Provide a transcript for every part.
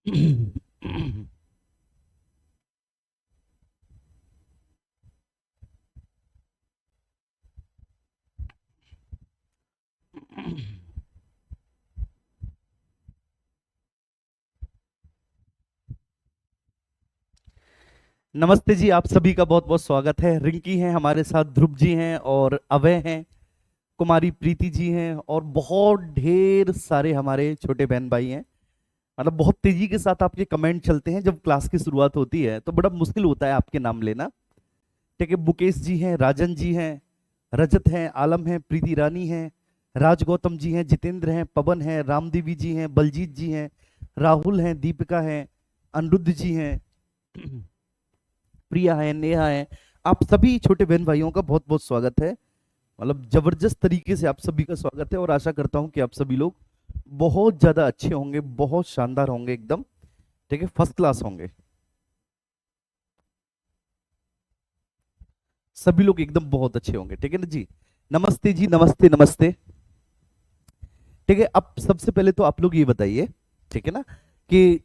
नमस्ते जी, आप सभी का बहुत बहुत स्वागत है। रिंकी हैं हमारे साथ, ध्रुव जी हैं और अभय हैं, कुमारी प्रीति जी हैं और बहुत ढेर सारे हमारे छोटे बहन भाई हैं। मतलब बहुत तेजी के साथ आपके कमेंट चलते हैं जब क्लास की शुरुआत होती है, तो बड़ा मुश्किल होता है आपके नाम लेना। ठीक है, मुकेश जी हैं, राजन जी हैं, रजत हैं, आलम हैं, प्रीति रानी हैं, राज गौतम जी हैं, जितेंद्र हैं, पवन हैं, रामदेवी जी हैं, बलजीत जी हैं, राहुल हैं, दीपिका हैं, अनिरुद्ध जी हैं, प्रिया है, नेहा है। आप सभी छोटे बहन भाइयों का बहुत बहुत स्वागत है। मतलब जबरदस्त तरीके से आप सभी का स्वागत है और आशा करता हूं कि आप सभी लोग बहुत ज्यादा अच्छे होंगे, बहुत शानदार होंगे एकदम। ठीक है, फर्स्ट क्लास होंगे सभी लोग, एकदम बहुत अच्छे होंगे। ठीक है ना जी। नमस्ते जी, नमस्ते नमस्ते। ठीक है, अब सबसे पहले तो आप लोग ये बताइए, ठीक है ना, कि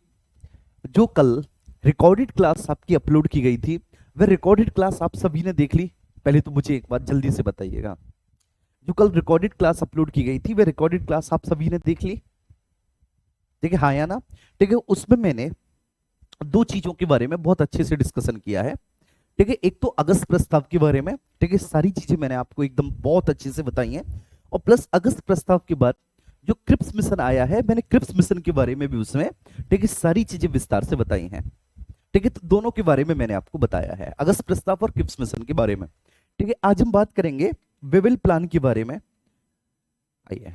जो कल रिकॉर्डेड क्लास आपकी अपलोड की गई थी, वह रिकॉर्डेड क्लास आप सभी ने देख ली? पहले तो मुझे एक बात जल्दी से बताइएगा, जो कल रिकॉर्डेड क्लास अपलोड की गई थी वह रिकॉर्डेड क्लास आप सभी ने देख ली? ठीक है, हाँ या ना? ठीक है, उसमें मैंने दो चीजों के बारे में बहुत अच्छे से डिस्कशन किया है। ठीक है, एक तो अगस्त प्रस्ताव के बारे में, ठीक है, सारी चीजें मैंने आपको एकदम बहुत अच्छे से बताई हैं। और प्लस अगस्त प्रस्ताव के बाद जो क्रिप्स मिशन आया है, मैंने क्रिप्स मिशन के बारे में भी उसमें, ठीक है, सारी चीजें विस्तार से बताई हैं। ठीक है, तो दोनों के बारे में मैंने आपको बताया है, अगस्त प्रस्ताव और क्रिप्स मिशन के बारे में। ठीक है, आज हम बात करेंगे विविल प्लान के बारे में। आइए।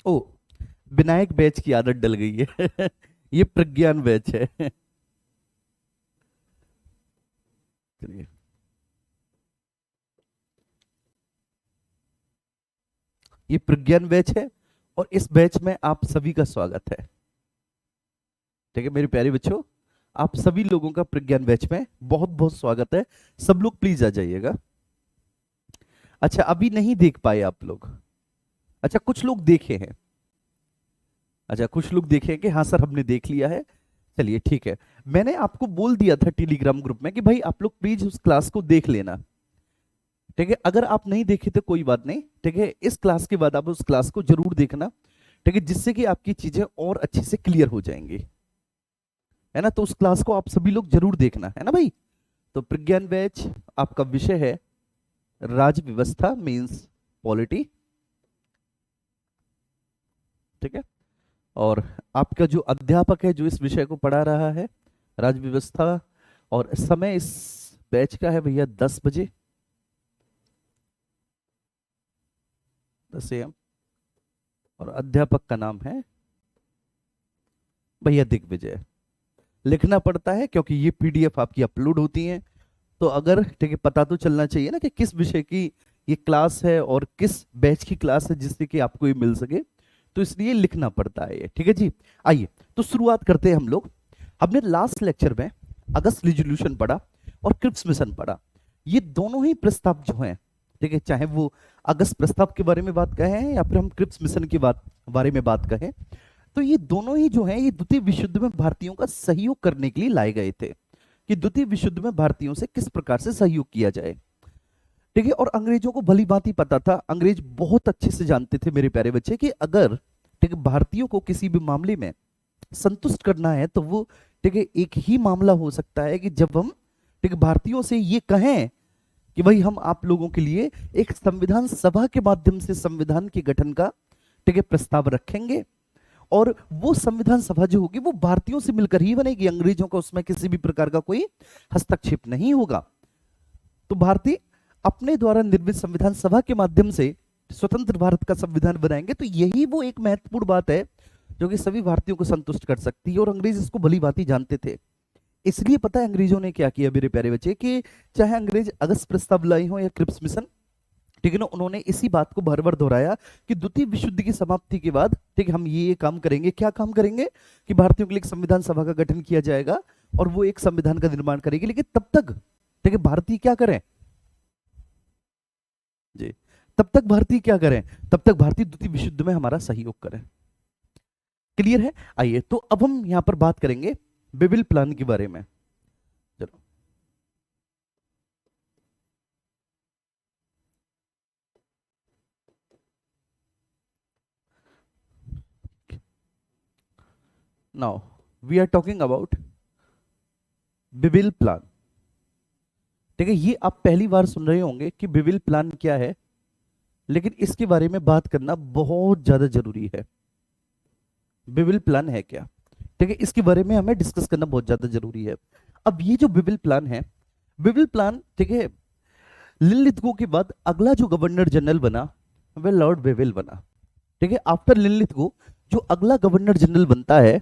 ओ, विनायक बैच की आदत डल गई है। ये प्रज्ञान बैच है। चलिए, ये प्रज्ञान बैच है और इस बैच में आप सभी का स्वागत है। ठीक है मेरे प्यारे बच्चों, आप सभी लोगों का प्रज्ञान बैच में बहुत बहुत स्वागत है। सब लोग प्लीज आ जाइएगा। अच्छा, अभी नहीं देख पाए आप लोग? अच्छा, कुछ लोग देखे हैं। अच्छा, कुछ लोग देखे कि हाँ सर हमने देख लिया है। चलिए ठीक है, मैंने आपको बोल दिया था टेलीग्राम ग्रुप में कि भाई आप लोग प्लीज उस क्लास को देख लेना। ठीक है, अगर आप नहीं देखे तो कोई बात नहीं। ठीक है, इस क्लास के बाद आप उस क्लास को जरूर देखना। ठीक है, जिससे कि आपकी चीजें और अच्छे से क्लियर हो जाएंगी, है ना? तो उस क्लास को आप सभी लोग जरूर देखना, है ना भाई? तो प्रज्ञान बैच आपका विषय है राज व्यवस्था मीन्स पॉलिटी। ठीक है, और आपका जो अध्यापक है जो इस विषय को पढ़ा रहा है, राज व्यवस्था, और समय इस बैच का है भैया 10 बजे, 10 AM। और अध्यापक का नाम है भैया दिग्विजय। लिखना पड़ता है क्योंकि ये PDF आपकी अपलोड होती है, तो अगर ठीक है, पता तो चलना चाहिए ना कि किस विषय की ये क्लास है और किस बैच की क्लास है, जिससे कि आपको ये मिल सके। तो इसलिए लिखना पड़ता है ये। ठीक है जी। आइए, तो शुरुआत करते हैं हम लोग। हमने लास्ट लेक्चर में अगस्त रिजोल्यूशन पढ़ा और क्रिप्स मिशन पढ़ा। ये दोनों ही प्रस्ताव जो हैं, ठीक है, चाहे वो अगस्त प्रस्ताव के बारे में बात कहें या फिर हम क्रिप्स मिशन की बारे में बात कहें, तो ये दोनों ही जो हैं ये द्वितीय विश्व युद्ध में भारतीयों का सहयोग करने के लिए लाए गए थे, कि द्वितीय विश्व युद्ध में भारतीयों से किस प्रकार से सहयोग किया जाए। ठीक है, और अंग्रेजों को भली भांति पता था, अंग्रेज बहुत अच्छे से जानते थे मेरे प्यारे बच्चे, कि अगर ठीक है भारतीयों को किसी भी मामले में संतुष्ट करना है तो वो ठीक है एक ही मामला हो सकता है कि जब हम ठीक है भारतीयों से ये कहें कि भाई हम आप लोगों के लिए एक संविधान सभा के माध्यम से संविधान के गठन का ठीक है प्रस्ताव रखेंगे। और वो संविधान सभा जो होगी वो भारतीयों से मिलकर ही बनेगी, अंग्रेजों का उसमें किसी भी प्रकार का कोई हस्तक्षेप नहीं होगा। तो भारतीय अपने द्वारा निर्मित संविधान सभा के माध्यम से स्वतंत्र भारत का संविधान बनाएंगे। तो यही वो एक महत्वपूर्ण बात है जो कि सभी भारतीयों को संतुष्ट कर सकती है, और अंग्रेज इसको भली भांति जानते थे। इसलिए पता है अंग्रेजों ने क्या किया मेरे प्यारे बच्चे, कि चाहे अंग्रेज अगस्त प्रस्ताव लाए हो या क्रिप्स मिशन, ठीक है ना, उन्होंने इसी बात को बार बार दोहराया कि द्वितीय विश्व युद्ध की समाप्ति के बाद ठीक है हम ये काम करेंगे। क्या काम करेंगे? कि भारतीयों के लिए एक संविधान सभा का गठन किया जाएगा और वो एक संविधान का निर्माण करेगी। लेकिन तब तक ठीक है भारतीय क्या करें जी, तब तक भारतीय क्या करें, तब तक भारतीय द्वितीय विश्व युद्ध में हमारा सहयोग करें। क्लियर है? आइए तो अब हम यहां पर बात करेंगे बेबिल प्लान के बारे में। चलो now we are talking about babel plan. ठीक है, ये आप पहली बार सुन रहे होंगे कि बेबिल प्लान क्या है, लेकिन इसके बारे में बात करना बहुत ज्यादा जरूरी है। बेबिल प्लान है क्या, ठीक है, इसके बारे में हमें डिस्कस करना बहुत ज्यादा जरूरी है। अब ये जो बेबिल प्लान है, बेबिल प्लान, ठीक है, लिनलिथगो के बाद अगला जो गवर्नर जनरल बना वह लॉर्ड बेबिल बना। ठीक है, आफ्टर लिनलिथगो जो अगला गवर्नर जनरल बनता है,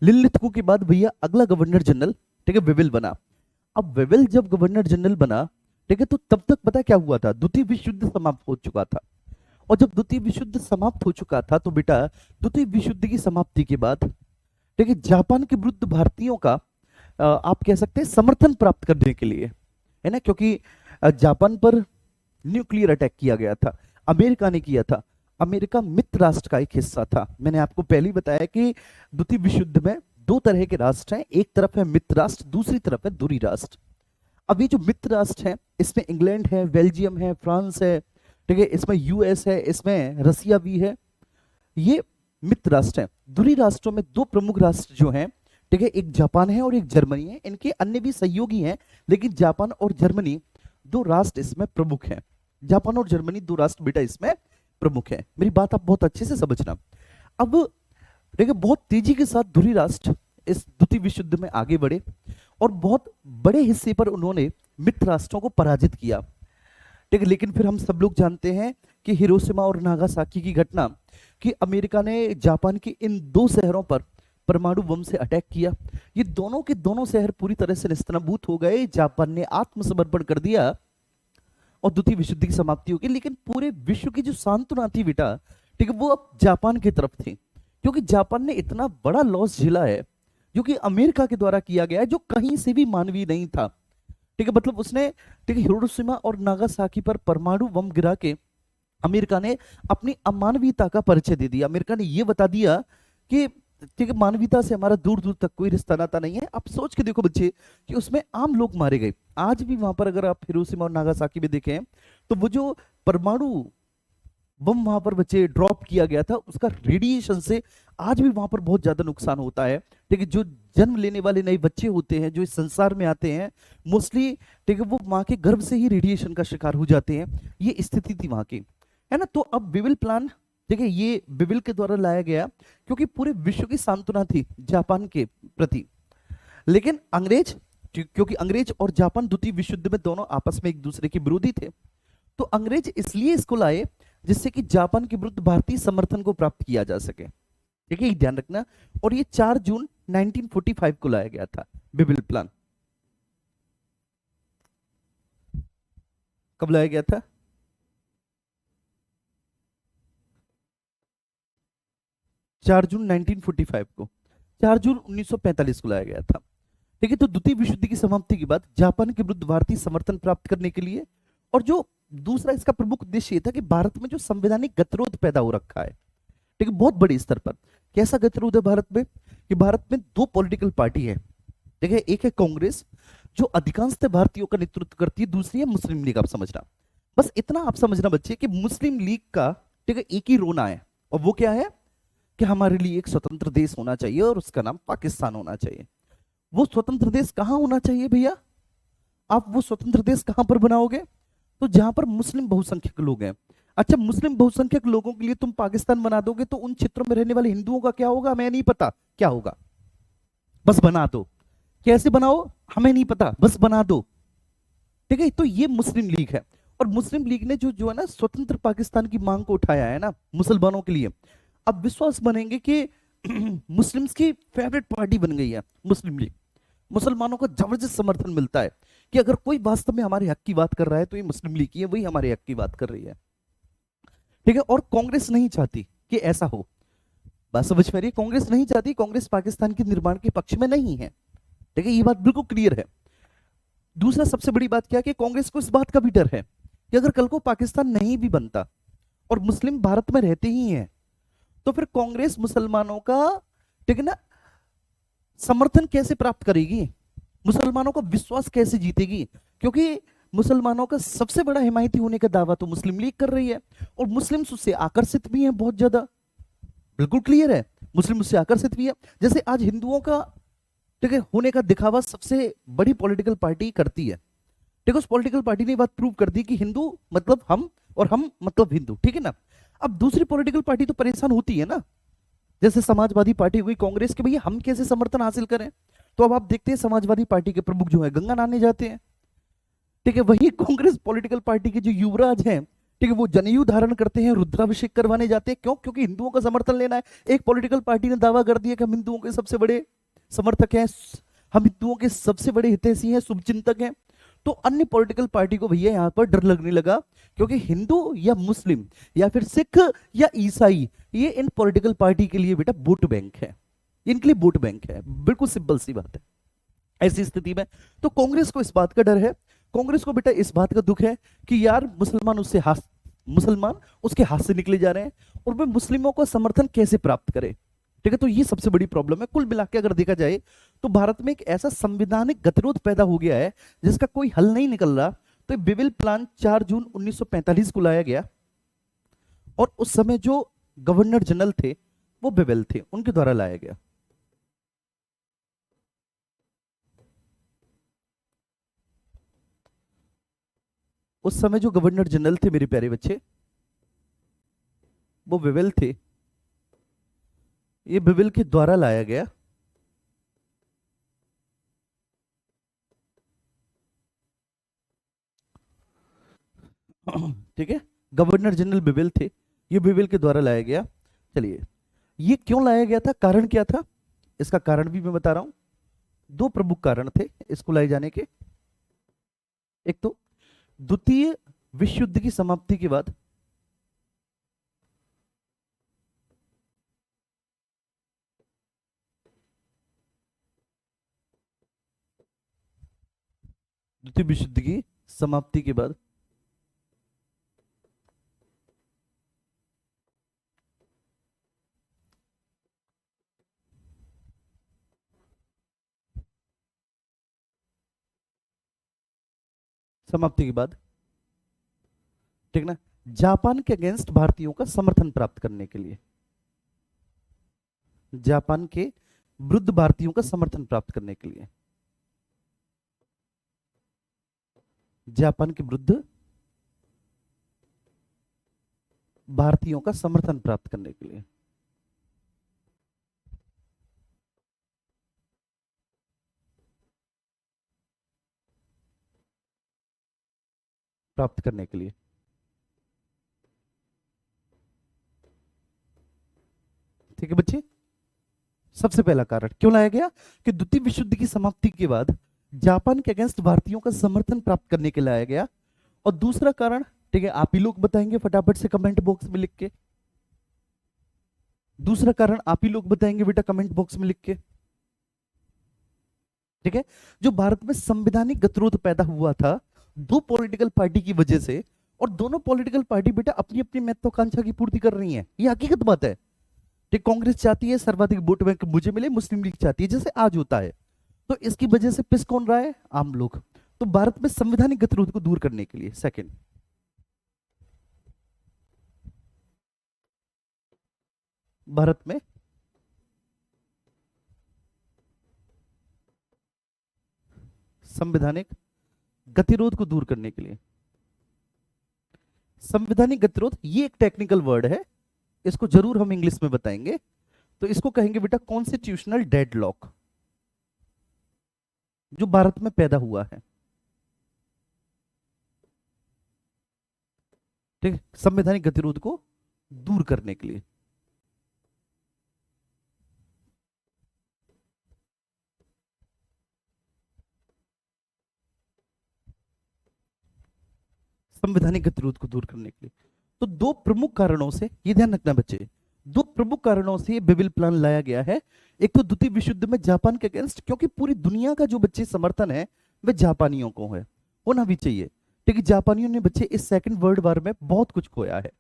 लिनलिथगो के बाद भैया अगला गवर्नर जनरल, ठीक है, बेबिल बना। अब बेबिल जब गवर्नर जनरल बना, ठीक है, तो तब तक पता क्या हुआ था, द्वितीय विश्व युद्ध समाप्त हो चुका था। और जब द्वितीय विश्व युद्ध समाप्त हो चुका था तो बेटा द्वितीय विश्व युद्ध की समाप्ति के बाद, ठीक है, जापान के विरुद्ध भारतीयों का आप कह सकते हैं समर्थन प्राप्त करने के लिए, है ना, क्योंकि जापान पर न्यूक्लियर अटैक किया गया था, अमेरिका ने किया था। अमेरिका मित्र राष्ट्र का एक हिस्सा था। मैंने आपको पहले ही बताया कि द्वितीय विश्व युद्ध में दो तरह के राष्ट्र हैं, एक तरफ है मित्र राष्ट्र, दूसरी तरफ है दूरी राष्ट्र। अब ये जो मित्र राष्ट्र है इसमें इंग्लैंड है, बेल्जियम है, फ्रांस है, ठीक है, इसमें यूएस है, इसमें रसिया भी है, ये मित्र राष्ट्र है। दूरी राष्ट्रों में दो प्रमुख राष्ट्र जो हैं, ठीक है, एक जापान है और एक जर्मनी है। इनके अन्य भी सहयोगी हैं, लेकिन जापान और जर्मनी दो राष्ट्र इसमें प्रमुख हैं। जापान और जर्मनी दो राष्ट्र बेटा इसमें प्रमुख हैं। मेरी बात आप बहुत अच्छे से समझना। अब देखिए बहुत तेजी के साथ दूरी राष्ट्र इस द्वितीय विश्व युद्ध में आगे बढ़े और बहुत बड़े हिस्से पर उन्होंने मित्र राष्ट्रों को पराजित किया। ठीक है, लेकिन फिर हम सब लोग जानते हैं कि हिरोशिमा और नागासाकी की घटना कि अमेरिका ने जापान के इन दो शहरों पर परमाणु बम से अटैक किया। ये दोनों के दोनों शहर पूरी तरह से नेस्तनाबूत हो गए। जापान ने आत्मसमर्पण कर दिया और द्वितीय विश्व युद्ध की समाप्ति हो गई। लेकिन पूरे विश्व की जो सांत्वना थी बेटा, ठीक है, वो अब जापान की तरफ थी, क्योंकि जापान ने इतना बड़ा लॉस झेला है जो कि अमेरिका के द्वारा किया गया है, जो कहीं से भी मानवीय नहीं था। ठीक है, मतलब उसने, ठीक है, हिरोशिमा और नागासाकी पर परमाणु बम गिरा के अमेरिका ने अपनी अमानवीयता का परिचय दे दिया। अमेरिका ने यह बता दिया कि ठीक है, मानवीयता से हमारा दूर दूर तक कोई रिश्ता नाता नहीं है। आप सोच के देखो बच्चे कि उसमें आम लोग मारे गए। आज भी वहां पर अगर आप हिरोशिमा और नागासाकी में देखें तो वो जो परमाणु बम वहां पर बच्चे ड्रॉप किया गया था, उसका रेडिएशन से आज भी वहां पर बहुत ज्यादा नुकसान होता है। ठीक है, जो जन्म लेने वाले नए बच्चे होते हैं, जो इस संसार में आते हैं, मोस्टली, ठीक है, वो माँ के गर्भ से ही रेडिएशन का शिकार हो जाते हैं। ये स्थिति थी वहां की, है ना। तो अब बेबिल प्लान, देखिए, ये बेबिल के द्वारा लाया गया क्योंकि पूरे विश्व की सांत्वना थी जापान के प्रति। लेकिन अंग्रेज, क्योंकि अंग्रेज और जापान द्वितीय विश्व युद्ध में दोनों आपस में एक दूसरे के विरोधी थे, तो अंग्रेज इसलिए इसको लाए जिससे कि जापान के विरुद्ध भारतीय समर्थन को प्राप्त किया जा सके। ठीक है, ध्यान रखना। और ये 4 जून 1945 को लाया गया था बेबिल प्लान। कब लाया गया था? 4 जून 1945 को, 4 जून 1945 को लाया गया था। ठीक है, तो द्वितीय विश्व युद्ध की समाप्ति के बाद जापान के विरुद्ध भारतीय समर्थन प्राप्त करने के लिए, और जो दूसरा इसका प्रमुख उद्देश्य ये था कि भारत में जो संवैधानिक गतिरोध पैदा हो रखा है, ठीक है, बहुत बड़े स्तर पर। कैसा गतिरोध है भारत में? कि भारत में दो पॉलिटिकल पार्टी है। ठीक है, एक है कांग्रेस जो अधिकांशतः भारतीयों का नेतृत्व करती है, दूसरी है मुस्लिम लीग। आप समझना, बस इतना आप समझना बच्चे कि मुस्लिम लीग का, ठीक है, एक ही रोना है, और वो क्या है कि हमारे लिए एक स्वतंत्र देश होना चाहिए और उसका नाम पाकिस्तान होना चाहिए। वो स्वतंत्र देश कहां होना चाहिए भैया? आप वो स्वतंत्र देश कहां पर बनाओगे? तो जहां पर मुस्लिम बहुसंख्यक लोग हैं। अच्छा, मुस्लिम बहुसंख्यक लोगों के लिए तुम पाकिस्तान बना दोगे तो उन क्षेत्रों में रहने वाले हिंदुओं का क्या होगा? हमें नहीं पता क्या होगा, बस बना दो। कैसे बनाओ हमें नहीं पता, बस बना दो। ठीक है, तो ये मुस्लिम लीग है। और मुस्लिम लीग ने जो जो है ना स्वतंत्र पाकिस्तान की मांग को उठाया है ना मुसलमानों के लिए, अब विश्वास बनेंगे कि मुस्लिम्स की फेवरेट पार्टी बन गई है मुस्लिम लीग। मुसलमानों को जबरदस्त समर्थन मिलता है कि अगर कोई वास्तव में हमारे हक की बात कर रहा है तो ये मुस्लिम लीग की है, वही हमारे हक की बात कर रही है। ठीक है, और कांग्रेस नहीं चाहती कि ऐसा हो। बात समझ में आ रही है? कांग्रेस नहीं चाहती, कांग्रेस पाकिस्तान के निर्माण के पक्ष में नहीं है। ठीक है, ये बात बिल्कुल क्लियर है। दूसरा सबसे बड़ी बात क्या है कि कांग्रेस को इस बात का भी डर है कि अगर कल को पाकिस्तान नहीं भी बनता और मुस्लिम भारत में रहते ही हैं, तो फिर कांग्रेस मुसलमानों का, ठीक है ना, समर्थन कैसे प्राप्त करेगी, मुसलमानों का विश्वास कैसे जीतेगी? क्योंकि मुसलमानों का सबसे बड़ा हिमायती होने का दावा तो मुस्लिम लीग कर रही है, और मुस्लिम उससे आकर्षित भी हैं बहुत ज्यादा। बिल्कुल क्लियर है, मुस्लिम उससे आकर्षित भी है। जैसे आज हिंदुओं का, ठीक है, होने का दिखावा सबसे बड़ी पॉलिटिकल पार्टी करती है, ठीक है, उस पॉलिटिकल पार्टी ने ये बात प्रूव कर दी कि हिंदू मतलब हम और हम मतलब हिंदू, ठीक है ना। अब दूसरी पॉलिटिकल पार्टी तो परेशान होती है ना, जैसे समाजवादी पार्टी हुई, कांग्रेस के, भैया हम कैसे समर्थन हासिल करें? तो अब आप देखते हैं समाजवादी पार्टी के प्रमुख जो है गंगा नहाने जाते हैं, ठीक है, वही कांग्रेस पॉलिटिकल पार्टी के जो युवराज हैं, ठीक है, वो जनेऊ धारण करते हैं, रुद्राभिषेक करवाने जाते हैं। क्यों? क्योंकि हिंदुओं का समर्थन लेना है। एक पॉलिटिकल पार्टी ने दावा कर दिया कि हम हिंदुओं के सबसे बड़े समर्थक हैं, हम हिंदुओं के सबसे बड़े हितैषी हैं, शुभचिंतक हैं। तो अन्य पॉलिटिकल पार्टी को भैया यहां पर डर लगने लगा, क्योंकि हिंदू या मुस्लिम या फिर सिख या ईसाई, ये इन पॉलिटिकल पार्टी के लिए बेटा वोट बैंक है, इनके लिए वोट बैंक है। बिल्कुल सिंपल सी बात है। ऐसी स्थिति में तो कांग्रेस को इस बात का डर है, कांग्रेस को बेटा इस बात का दुख है कि यार मुसलमान उसके हाथ से निकले जा रहे हैं, और वह मुस्लिमों का समर्थन कैसे प्राप्त करे, ठीक है। तो ये सबसे बड़ी प्रॉब्लम है। कुल मिला के अगर देखा जाए तो भारत में एक ऐसा संवैधानिक गतिरोध पैदा हो गया है जिसका कोई हल नहीं निकल रहा। तो बिविल प्लान 4 जून 1945 को लाया गया, और उस समय जो गवर्नर जनरल थे वो बिविल थे, उनके द्वारा लाया गया। उस समय जो गवर्नर जनरल थे मेरे प्यारे बच्चे, वो बिविल थे, ये बिविल के द्वारा लाया गया। ठीक है, गवर्नर जनरल बिविल थे, ये बिविल के द्वारा लाया गया। चलिए, ये क्यों लाया गया था, कारण क्या था, इसका कारण भी मैं बता रहा हूं। दो प्रमुख कारण थे इसको लाए जाने के। एक तो द्वितीय विश्व युद्ध की समाप्ति के बाद द्वितीय विश्व युद्ध की समाप्ति के बाद समाप्ति के बाद ठीक ना, जापान के अगेंस्ट भारतीयों का समर्थन प्राप्त करने के लिए, जापान के विरुद्ध भारतीयों का समर्थन प्राप्त करने के लिए, जापान के विरुद्ध भारतीयों का समर्थन प्राप्त करने के लिए, प्राप्त करने के लिए, ठीक है बच्चे। सबसे पहला कारण क्यों लाया गया कि द्वितीय विश्व युद्ध की समाप्ति के बाद जापान के अगेंस्ट भारतीयों का समर्थन प्राप्त करने के लिए लाया गया। और दूसरा कारण, ठीक है, आप ही लोग बताएंगे फटाफट से कमेंट बॉक्स में लिख के। दूसरा कारण आप ही लोग बताएंगे बेटा कमेंट बॉक्स में लिख के, ठीक है। जो भारत में संवैधानिक गतिरोध पैदा हुआ था दो पॉलिटिकल पार्टी की वजह से, और दोनों पॉलिटिकल पार्टी बेटा अपनी अपनी महत्वाकांक्षा की पूर्ति कर रही है, ये हकीकत बात है। ठीक, कांग्रेस चाहती है सर्वाधिक वोट बैंक मुझे मिले, मुस्लिम लीग चाहती है जैसे आज होता है। तो इसकी वजह से पिस कौन रहा है, आम लोग। तो भारत में संवैधानिक गतिरोध को दूर करने के लिए, सेकंड, भारत में संवैधानिक गतिरोध को दूर करने के लिए, संवैधानिक गतिरोध ये एक टेक्निकल वर्ड है, इसको जरूर हम इंग्लिश में बताएंगे। तो इसको कहेंगे बेटा कॉन्स्टिट्यूशनल डेडलॉक, जो भारत में पैदा हुआ है, ठीक, संवैधानिक गतिरोध को दूर करने के लिए। संवैधानिक गतिरोध को दूर करने के लिए, तो दो प्रमुख कारणों से, ये ध्यान रखना बच्चे, दो प्रमुख कारणों से ये बिविल प्लान लाया गया है। एक तो द्वितीय विश्व युद्ध में जापान के अगेंस्ट, क्योंकि पूरी दुनिया का जो बच्चे समर्थन है वह जापानियों को है, होना भी चाहिए, ठीक है, जापानियों ने बच्चे इस सेकंड वर्ल्ड वॉर में बहुत कुछ खोया है।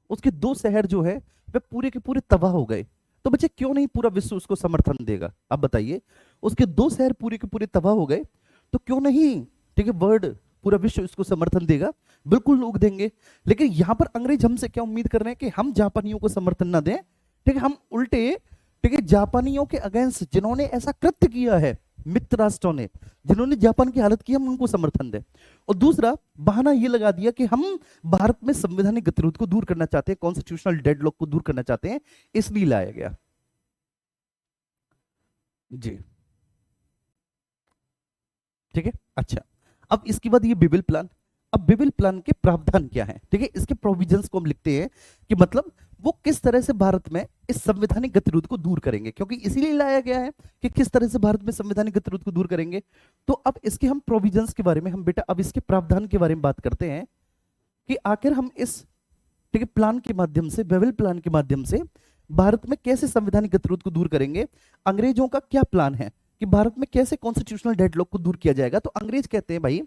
उसके 2 शहर जो है वे पूरे के पूरे तबाह हो गए। तो बच्चे क्यों नहीं पूरा विश्व उसको समर्थन देगा, आप बताइए। उसके 2 शहर पूरे के पूरे तबाह हो गए, तो क्यों नहीं, ठीक है, वर्ल्ड, पूरा विश्व इसको समर्थन देगा। बिल्कुल लोग देंगे। लेकिन यहां पर अंग्रेज हमसे क्या उम्मीद कर रहे हैं कि हम जापानियों को समर्थन ना दें, ठीक है, हम उल्टे, ठीक है, जापानियों के अगेंस्ट जिन्होंने ऐसा कृत्य किया है, मित्र राष्ट्रों ने जिन्होंने जापान की हालत की, हम उनको समर्थन दें। और दूसरा बहाना ये लगा दिया कि हम भारत में संवैधानिक गतिरोध को दूर करना चाहते हैं, कॉन्स्टिट्यूशनल डेडलॉक को दूर करना चाहते हैं, इसलिए लाया गया। जी, ठीक है। अच्छा, अब इसके बाद ये बिबिल प्लान। अब बिबिल प्लान के प्रावधान क्या है, ठीक है, इसके प्रोविजंस को हम लिखते हैं कि मतलब वो किस तरह से भारत में इस संवैधानिक गतिरोध को दूर करेंगे, क्योंकि इसीलिए लाया गया है कि किस तरह से भारत में संवैधानिक गतिरोध को दूर करेंगे। तो अब इसके हम प्रोविजंस के बारे में, हम बेटा अब इसके प्रावधान के बारे में बात करते हैं कि आखिर हम इस, ठीक है, प्लान के माध्यम से, बेबिल प्लान के माध्यम से भारत में कैसे संवैधानिक गतिरोध को दूर करेंगे। अंग्रेजों का क्या प्लान है कि भारत में कैसे कॉन्स्टिट्यूशनल डेडलॉक को दूर किया जाएगा। तो अंग्रेज कहते हैं भाई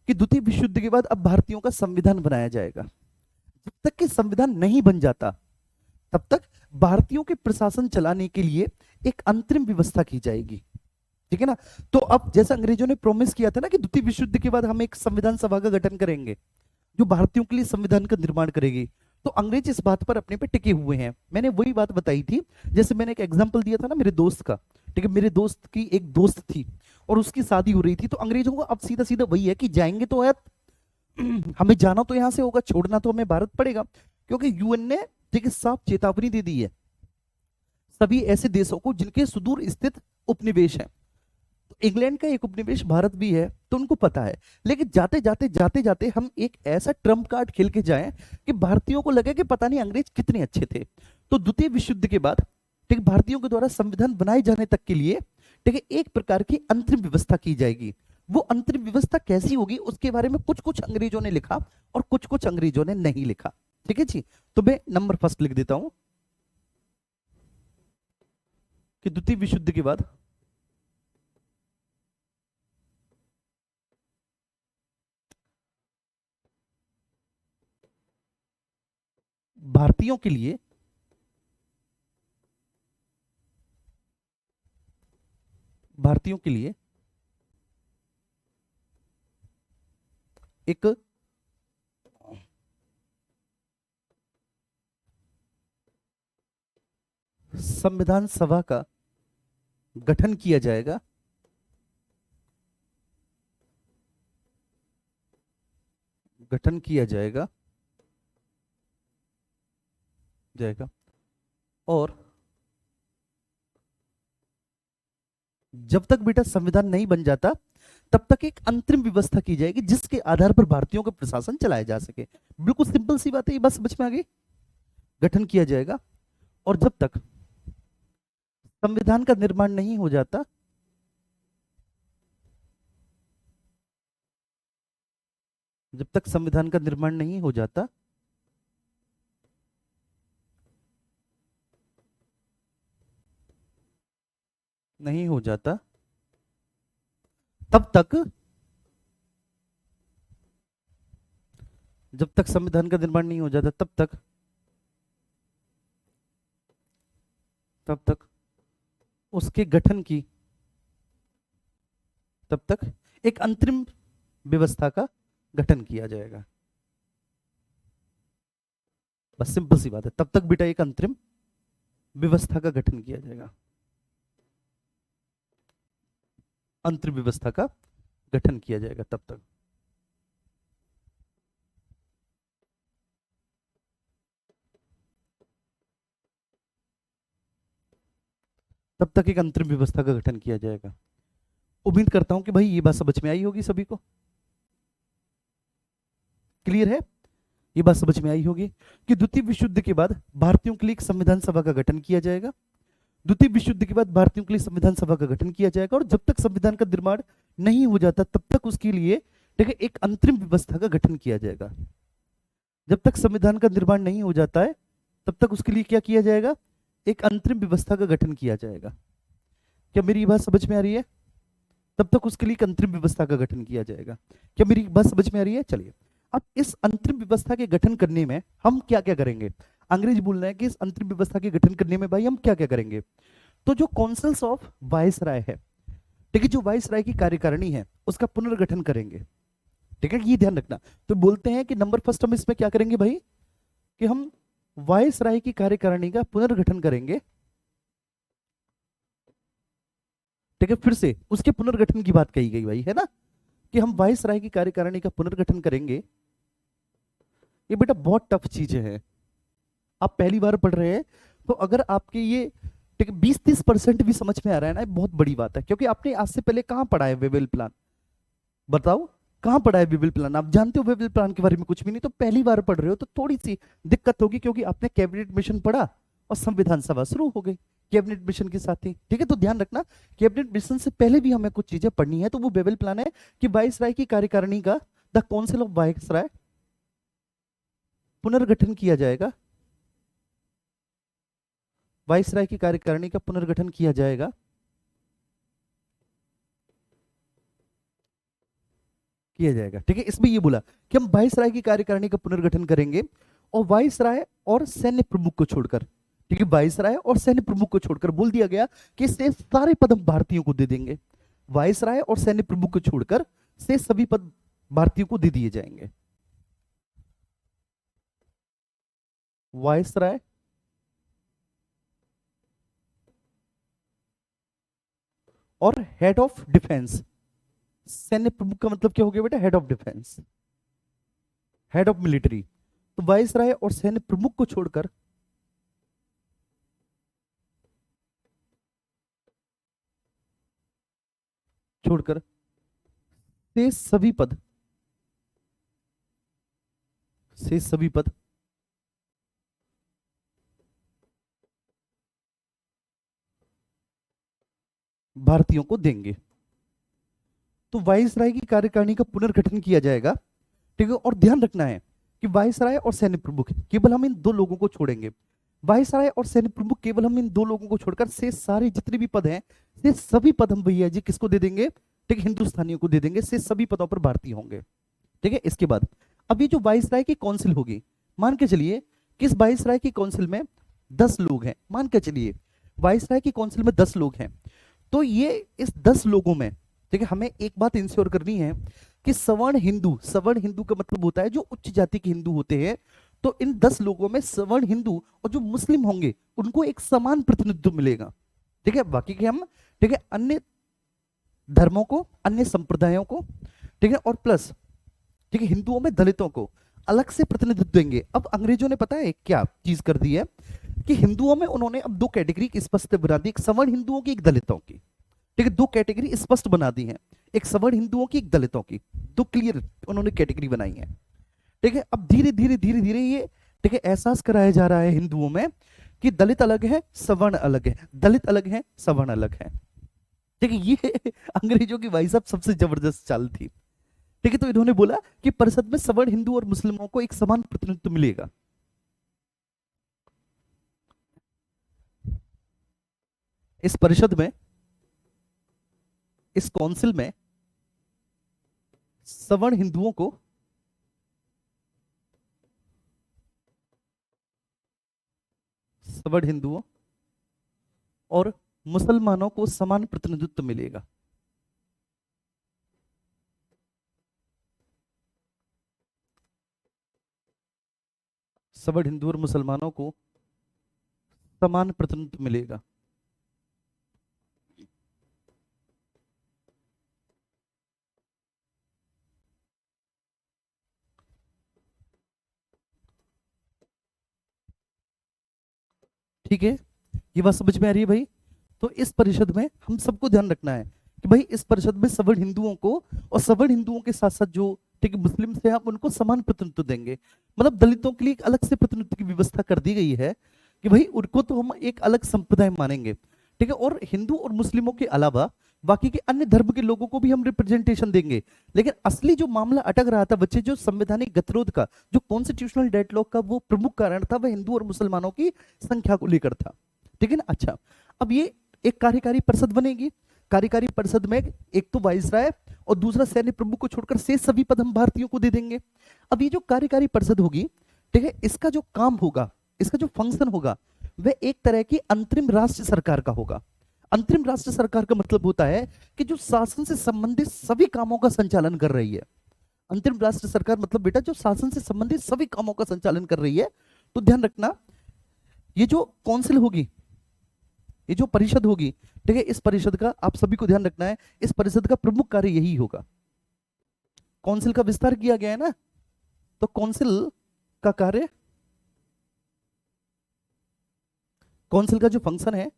कि द्वितीय विश्व युद्ध के बाद अब भारतीयों का संविधान बनाया जाएगा। जब तक कि संविधान नहीं बन जाता तब तक भारतीयों के प्रशासन चलाने के लिए एक अंतरिम व्यवस्था की जाएगी, ठीक है ना। तो अब जैसा अंग्रेजों ने प्रॉमिस किया था ना कि द्वितीय विश्व युद्ध के बाद हम एक संविधान सभा का गठन करेंगे जो भारतीयों के लिए संविधान का निर्माण करेगी, तो अंग्रेज इस बात पर अपने पे टिके हुए हैं। मैंने वही बात बताई थी, जैसे मैंने एक एग्जांपल दिया था ना मेरे दोस्त का, ठीक है, मेरे दोस्त की एक दोस्त थी और उसकी शादी हो रही थी। तो अंग्रेजों को अब सीधा सीधा वही है कि जाएंगे तो है, हमें जाना तो यहां से होगा, छोड़ना तो हमें भारत पड़ेगा, क्योंकि यूएन ने, ठीक है, साफ चेतावनी दे दी है सभी ऐसे देशों को जिनके सुदूर स्थित उपनिवेश हैं। तो इंग्लैंड का एक उपनिवेश भारत भी है, तो उनको पता है। लेकिन जाते जाते हम एक ऐसा ट्रम्प कार्ड खेल के जाएं कि भारतीयों को लगे कि पता नहीं अंग्रेज कितने अच्छे थे। तो द्वितीय विश्व युद्ध के बाद, ठीक, भारतीयों के द्वारा संविधान बनाए जाने तक के लिए, ठीक है, एक प्रकार की अंतरिम व्यवस्था की जाएगी। वो अंतरिम व्यवस्था कैसी होगी उसके बारे में कुछ कुछ अंग्रेजों ने लिखा और कुछ कुछ अंग्रेजों ने नहीं लिखा, ठीक है जी। तो मैं नंबर फर्स्ट लिख देता हूं कि द्वितीय विश्व युद्ध के बाद भारतीयों के लिए एक संविधान सभा का गठन किया जाएगा, जाएगा और जब तक बेटा संविधान नहीं बन जाता तब तक एक अंतरिम व्यवस्था की जाएगी जिसके आधार पर भारतीयों का प्रशासन चलाया जा सके। बिल्कुल सिंपल सी बात है, ये बस समझ में आ गई। गठन किया जाएगा और जब तक संविधान का निर्माण नहीं हो जाता जब तक संविधान का निर्माण नहीं हो जाता तब तक, जब तक संविधान का निर्माण नहीं हो जाता तब तक उसके गठन की, तब तक एक अंतरिम व्यवस्था का गठन किया जाएगा। बस सिंपल सी बात है, तब तक बेटा एक अंतरिम व्यवस्था का गठन किया जाएगा, अंतरिम व्यवस्था का गठन किया जाएगा तब तक एक अंतरिम व्यवस्था का गठन किया जाएगा। उम्मीद करता हूं कि भाई ये बात समझ में आई होगी, सभी को क्लियर है, ये बात समझ में आई होगी कि द्वितीय विश्व युद्ध के बाद भारतीयों के लिए एक संविधान सभा का गठन किया जाएगा। द्वितीय विश्व युद्ध के बाद भारतीयों के लिए संविधान सभा का गठन किया जाएगा और जब तक संविधान का निर्माण नहीं हो जाता तब तक उसके लिए, ठीक है, एक अंतरिम व्यवस्था का गठन किया जाएगा। जब तक संविधान का निर्माण नहीं हो जाता है तब तक उसके लिए क्या किया जाएगा, एक अंतरिम व्यवस्था का गठन किया जाएगा। क्या मेरी बात समझ में आ रही है? तब तक उसके लिए एक अंतरिम व्यवस्था का गठन किया जाएगा। क्या मेरी बात समझ में आ रही है? चलिए, अब इस अंतरिम व्यवस्था के गठन करने में हम क्या क्या करेंगे? अंग्रेज बोल रहे हैं कि इस अंतरिम व्यवस्था के गठन करने में भाई हम क्या क्या करेंगे। तो जो काउंसिल्स ऑफ वायसराय है, ठीक है, जो वायसराय की कार्यकारिणी है उसका पुनर्गठन करेंगे। ठीक है, ये ध्यान रखना। तो बोलते हैं कि नंबर फर्स्ट हम इसमें क्या करेंगे भाई, कि हम वायसराय की कार्यकारिणी का पुनर्गठन करेंगे। ठीक है, फिर से उसके पुनर्गठन की बात कही गई भाई, है ना, कि हम वायसराय की कार्यकारिणी का पुनर्गठन करेंगे। ये बेटा बहुत टफ चीजें हैं, आप पहली बार पढ़ रहे हैं, तो अगर आपके ये ठीक है 20-30% भी समझ में आ रहा है ना, ये बहुत बड़ी बात है। क्योंकि आपने आज से पहले कहां पढ़ा है वेवेल प्लान? बताओ, कहां पढ़ा है वेवेल प्लान? आप जानते हो वेवेल प्लान के बारे में कुछ भी नहीं, तो पहली बार पढ़ रहे हो तो थोड़ी सी दिक्कत होगी, क्योंकि आपने कैबिनेट मिशन पढ़ा और संविधान सभा शुरू हो गई कैबिनेट मिशन के साथ ही। ठीक है, तो ध्यान रखना, कैबिनेट मिशन से पहले भी हमें कुछ चीजें पढ़नी है। तो वो वेवेल प्लान है कि वायसराय की कार्यकारिणी का, द काउंसिल ऑफ वायसराय, पुनर्गठन किया जाएगा। वायसराय की कार्यकारिणी का पुनर्गठन किया जाएगा, किया जाएगा। ठीक है, इसमें ये बोला कि हम वायसराय की कार्यकारिणी का पुनर्गठन करेंगे, और वायसराय और सैन्य प्रमुख को छोड़कर, ठीक है, वायसराय और सैन्य प्रमुख को छोड़कर बोल दिया गया कि से सारे पद हम भारतीयों को दे देंगे। वायसराय और सैन्य प्रमुख को छोड़कर से सभी पद भारतीयों को दे दिए जाएंगे। वायसराय और हेड ऑफ डिफेंस, सैन्य प्रमुख का मतलब क्या हो गया बेटा? Head of defence, head of military. तो वायसराय और सैन्य प्रमुख को छोड़कर छोड़कर से सभी पद, से सभी पद भारतीयों को देंगे। तो वायसराय की कार्यकारिणी का पुनर्गठन किया जाएगा। ठीक है, और ध्यान रखना है कि वायसराय और सैन्य प्रमुख, केवल हम इन दो लोगों को छोड़ेंगे। वायसराय और सैन्य प्रमुख, केवल हम इन दो लोगों को छोड़कर से सारे जितने भी पद हैं, से सभी पद हम भैया जी किसको दे देंगे? ठीक है, हिंदुस्तानियों को दे देंगे। से सभी पदों पर भारतीय होंगे। ठीक है, इसके बाद अब ये जो वायसराय की काउंसिल होगी, मान के चलिए किस वायसराय की काउंसिल में 10 लोग हैं, मान के चलिए वायसराय की काउंसिल में 10 लोग हैं। तो ये इस 10 लोगों में, ठीक है, हमें एक बात इंश्योर करनी है कि सवर्ण हिंदू, सवर्ण हिंदू का मतलब होता है जो उच्च जाति के हिंदू होते हैं, तो इन 10 लोगों में सवर्ण हिंदू और जो मुस्लिम होंगे उनको एक समान प्रतिनिधित्व मिलेगा। ठीक है, बाकी के हम, ठीक है, अन्य धर्मों को, अन्य संप्रदायों को, ठीक है, और प्लस, ठीक है, हिंदुओं में दलितों को अलग से प्रतिनिधित्व देंगे। अब अंग्रेजों ने पता है क्या चीज कर दी है, कि हिंदुओं में उन्होंने अब दो कैटेगरी स्पष्ट बना दी, एक सवर्ण हिंदुओं की, एक दलितों की। ठीक है, दो कैटेगरी स्पष्ट बना दी है, एक सवर्ण हिंदुओं की, एक दलितों की, दो क्लियर उन्होंने कैटेगरी बनाई है। ठीक है, अब धीरे धीरे धीरे धीरे ये, ठीक है, एहसास कराया जा रहा है हिंदुओं में कि दलित अलग है, सवर्ण अलग है, दलित अलग है, सवर्ण अलग है। ठीक है, ये अंग्रेजों की भाई साहब सबसे जबरदस्त चाल थी। ठीक है, तो इन्होंने बोला कि परिषद में सवर्ण हिंदू और मुस्लिमों को एक समान प्रतिनिधित्व मिलेगा। इस परिषद में, इस काउंसिल में सवर्ण हिंदुओं को, सवर्ण हिंदुओं और मुसलमानों को समान प्रतिनिधित्व मिलेगा। सवर्ण हिंदू और मुसलमानों को समान प्रतिनिधित्व मिलेगा। ठीक है, ये बात समझ में आ रही है भाई? तो इस परिषद में हम सबको ध्यान रखना है कि भाई इस परिषद में सवर्ण हिंदुओं को और सवर्ण हिंदुओं के साथ साथ जो, ठीक है, मुस्लिम से हम उनको समान प्रतिनिधित्व देंगे। मतलब दलितों के लिए एक अलग से प्रतिनिधित्व की व्यवस्था कर दी गई है कि भाई उनको तो हम एक अलग संप्रदाय मानेंगे। ठीक है, और हिंदू और मुस्लिमों के अलावा बाकी के अन्य धर्म के लोगों को भी हम रिप्रेजेंटेशन देंगे। लेकिन असली जो मामला अटक रहा था बच्चे, जो संवैधानिक गतिरोध का, जो कॉन्स्टिट्यूशनल डेडलॉक का वो प्रमुख कारण था, वह हिंदू और मुसलमानों की संख्या को लेकर था। ठीक है ना? अच्छा, अब ये एक कार्यकारी परिषद बनेगी कार्यकारी परिषद में एक तो वाइसराय और दूसरा सैन्य प्रमुख को छोड़कर शेष सभी पद हम भारतीयों को दे देंगे। अब ये जो कार्यकारी परिषद होगी, ठीक है, इसका जो काम होगा, इसका जो फंक्शन होगा, वह एक तरह की अंतरिम राष्ट्र सरकार का होगा। अंतरिम राष्ट्र सरकार का मतलब होता है कि जो शासन से संबंधित सभी कामों का संचालन कर रही है। अंतरिम राष्ट्र सरकार मतलब बेटा जो शासन से संबंधित सभी कामों का संचालन कर रही है। तो ध्यान रखना, ये जो काउंसिल होगी, ये जो परिषद होगी, ठीक है, इस परिषद का आप सभी को ध्यान रखना है, इस परिषद का प्रमुख कार्य यही होगा। काउंसिल का विस्तार किया गया है ना, तो काउंसिल का कार्य, काउंसिल का जो फंक्शन है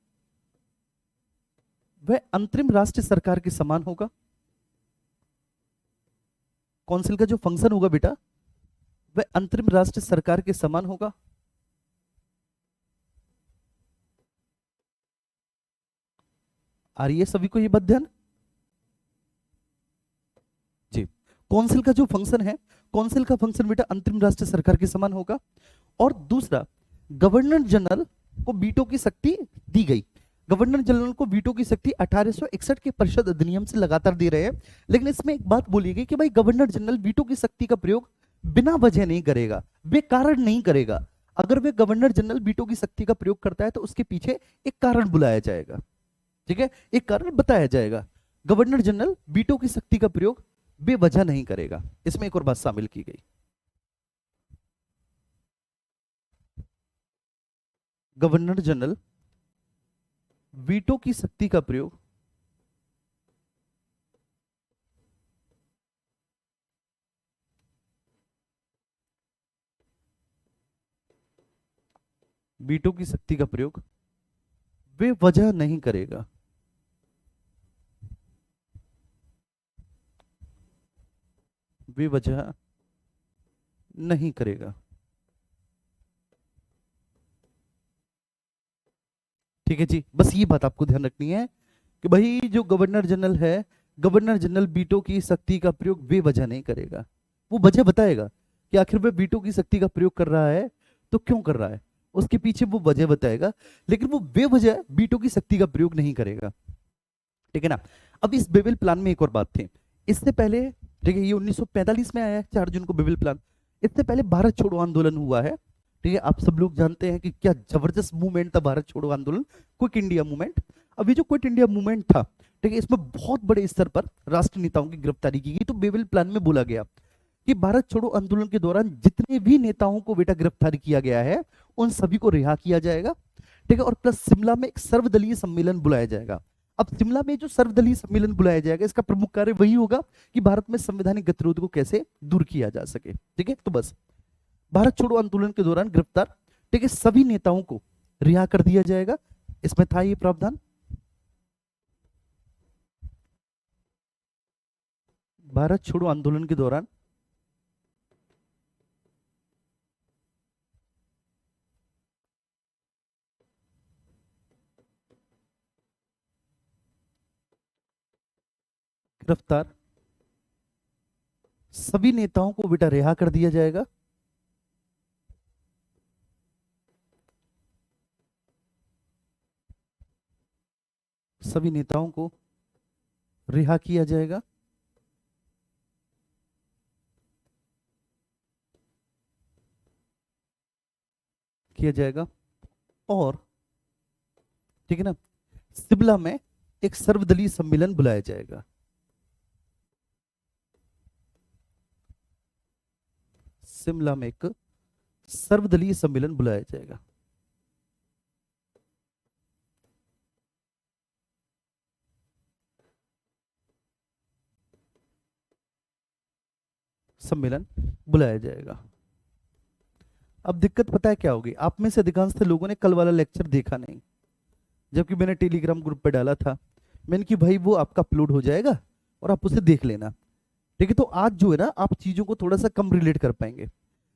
वह अंतरिम राष्ट्रीय सरकार के समान होगा। काउंसिल का जो फंक्शन होगा बेटा वह अंतरिम राष्ट्रीय सरकार के समान होगा। आ रही है सभी को ये बात ध्यान जी। काउंसिल का जो फंक्शन है, काउंसिल का फंक्शन बेटा अंतरिम राष्ट्रीय सरकार के समान होगा। और दूसरा, गवर्नर जनरल को वीटो की शक्ति दी गई। गवर्नर जनरल को वीटो की शक्ति 1861 के परिषद अधिनियम से लगातार दे रहे हैं, लेकिन इसमें एक बात बोली गई कि भाई गवर्नर जनरल वीटो की शक्ति का प्रयोग बिना वजह नहीं करेगा, बेकारण नहीं करेगा। अगर वे गवर्नर जनरल वीटो की शक्ति का प्रयोग करता है तो उसके पीछे एक कारण बुलाया जाएगा, ठीक है, एक कारण बताया जाएगा। गवर्नर जनरल वीटो की शक्ति का प्रयोग बेवजह नहीं करेगा। इसमें एक और बात शामिल की गई, गवर्नर जनरल वीटो की शक्ति का प्रयोग वीटो की शक्ति का प्रयोग बेवजह नहीं करेगा। बेवजह नहीं करेगा, ठीक है जी। बस ये बात आपको ध्यान रखनी है कि भाई जो गवर्नर जनरल है, गवर्नर जनरल वीटो की शक्ति का प्रयोग बेवजह नहीं करेगा। वो वजह बताएगा कि आखिर वह वीटो की शक्ति का प्रयोग कर रहा है तो क्यों कर रहा है, उसके पीछे वो वजह बताएगा, लेकिन वो बेवजह वीटो की शक्ति का प्रयोग नहीं करेगा, ठीक है ना। अब इस बेबिल प्लान में एक और बात थी, इससे पहले, ठीक है, ये 1945 में आया है 4 जून को बेबिल प्लान। इससे पहले भारत छोड़ो आंदोलन हुआ है, ठीक है, आप सब लोग जानते हैं कि क्या जबरदस्त मूवमेंट था भारत छोड़ो आंदोलन, क्विट इंडिया मूवमेंट। अब ये जो क्विट इंडिया मूवमेंट था, ठीक है, इसमें बहुत बड़े स्तर पर राष्ट्र नेताओं की गिरफ्तारी की गई। तो बेबिल प्लान में बोला गया कि भारत छोड़ो आंदोलन के दौरान जितने भी नेताओं को बेटा गिरफ्तार किया गया है उन सभी को रिहा किया जाएगा, ठीक है, और प्लस शिमला में एक सर्वदलीय सम्मेलन बुलाया जाएगा। अब शिमला में जो सर्वदलीय सम्मेलन बुलाया जाएगा, इसका प्रमुख कार्य वही होगा कि भारत में संवैधानिक गतिरोध को कैसे दूर किया जा सके, ठीक है। तो बस भारत छोड़ो आंदोलन के दौरान गिरफ्तार, ठीक है, सभी नेताओं को रिहा कर दिया जाएगा। इसमें था ये प्रावधान, भारत छोड़ो आंदोलन के दौरान गिरफ्तार सभी नेताओं को बेटा रिहा कर दिया जाएगा। सभी नेताओं को रिहा किया जाएगा। और ठीक है ना, शिमला में एक सर्वदलीय सम्मेलन बुलाया जाएगा। शिमला में एक सर्वदलीय सम्मेलन बुलाया जाएगा। सम्मेलन बुलाया जाएगा। अब दिक्कत पता है क्या होगी, आप में से अधिकांश लोगों ने कल वाला लेक्चर देखा नहीं, जबकि मैंने टेलीग्राम ग्रुप पे डाला था। मैंने कि भाई वो आपका अपलोड हो जाएगा और आप उसे देख लेना, ठीक है। तो आज जो है ना, आप चीजों को थोड़ा सा कम रिलेट कर पाएंगे।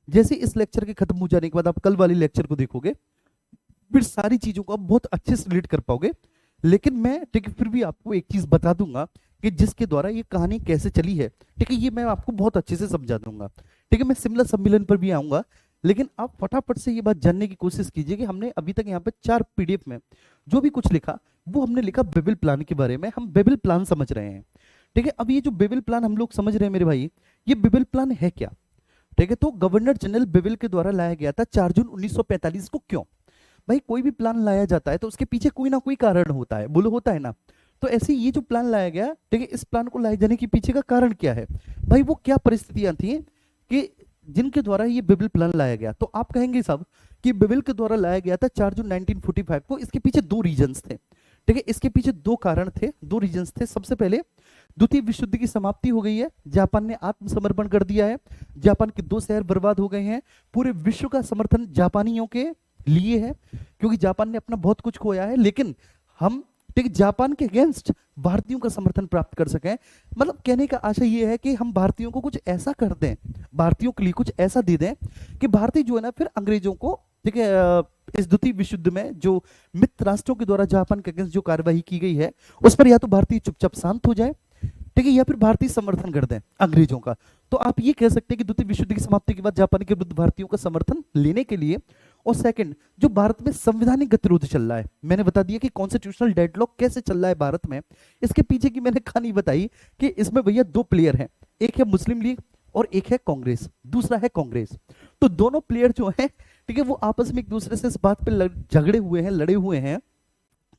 जैसे इस लेक्चर के खत्म हो जाने के बाद आप कल वाले लेक्चर को देखोगे, फिर सारी चीजों को आप बहुत अच्छे से रिलेट कर पाओगे। लेकिन मैं, ठीक है, फिर भी आपको एक चीज बता दूंगा कि जिसके द्वारा ये कहानी कैसे चली है, ठीक है, ये मैं आपको बहुत अच्छे से समझा दूंगा, ठीक है। मैं शिमला सम्मेलन पर भी आऊंगा, लेकिन आप फटाफट से ये बात जानने की कोशिश कीजिए कि हमने अभी तक यहाँ पे 4 पीडीएफ में जो भी कुछ लिखा वो हमने लिखा बेबिल प्लान के बारे में, हम बेबिल प्लान समझ रहे हैं। ठीक है, अब ये जो बेबिल प्लान हम लोग समझ रहे हैं मेरे भाई, ये बेबिल प्लान है क्या? ठीक है, तो गवर्नर जनरल बेबिल के द्वारा लाया गया था 4 जून 1945 को। क्यों भाई? कोई भी प्लान लाया जाता है तो उसके पीछे कोई ना कोई कारण होता है, बोलो होता है ना? तो ऐसे ये जो प्लान लाया गया, ठीक है, इस प्लान को लाए जाने के पीछे का कारण क्या है भाई? वो क्या परिस्थितियां थी कि जिनके द्वारा ये बेबिल प्लान लाया गया? तो आप कहेंगे सब कि बेबिल के द्वारा लाया गया था 4 जून 1945 को। इसके पीछे दो रीजंस थे, ठीक है, इसके पीछे दो कारण थे, दो रीजंस थे। सबसे पहले, द्वितीय विश्व युद्ध की समाप्ति हो गई है, जापान ने आत्मसमर्पण कर दिया है, जापान के 2 शहर बर्बाद हो गए हैं, पूरे विश्व का समर्थन जापानियों के लिए है, क्योंकि जापान ने अपना बहुत कुछ खोया है, लेकिन हम, ठीक, जापान के अगेंस्ट भारतीयों का समर्थन प्राप्त कर सकें। मतलब कहने का आशा ये है कि हम भारतीयों को कुछ ऐसा कर दें, भारतीयों के लिए कुछ ऐसा दे दें कि भारतीय जो है ना, फिर अंग्रेजों को, ठीक है, इस द्वितीय विश्व युद्ध में जो मित्र राष्ट्रों के द्वारा जापान के अगेंस्ट जो कार्यवाही की गई है, उस पर या तो भारतीय चुपचाप शांत हो जाए, ठीक है, या फिर भारतीय समर्थन कर दें अंग्रेजों का। तो आप ये कह सकते हैं कि द्वितीय विश्व युद्ध की समाप्ति के बाद जापान के विरुद्ध भारतीयों का समर्थन लेने के लिए। और सेकंड, जो भारत में संवैधानिक गतिरोध चल रहा है, मैंने बता दिया कि कॉन्स्टिट्यूशनल डेडलॉक कैसे चल रहा है भारत में, इसके पीछे की मैंने कहानी बताई कि इसमें भैया दो प्लेयर हैं, एक है मुस्लिम लीग और एक है कांग्रेस, दूसरा है कांग्रेस। तो दोनों प्लेयर जो हैं, ठीक है, वो आपस में एक दूसरे से इस बात पे झगड़े हुए हैं, लड़े हुए हैं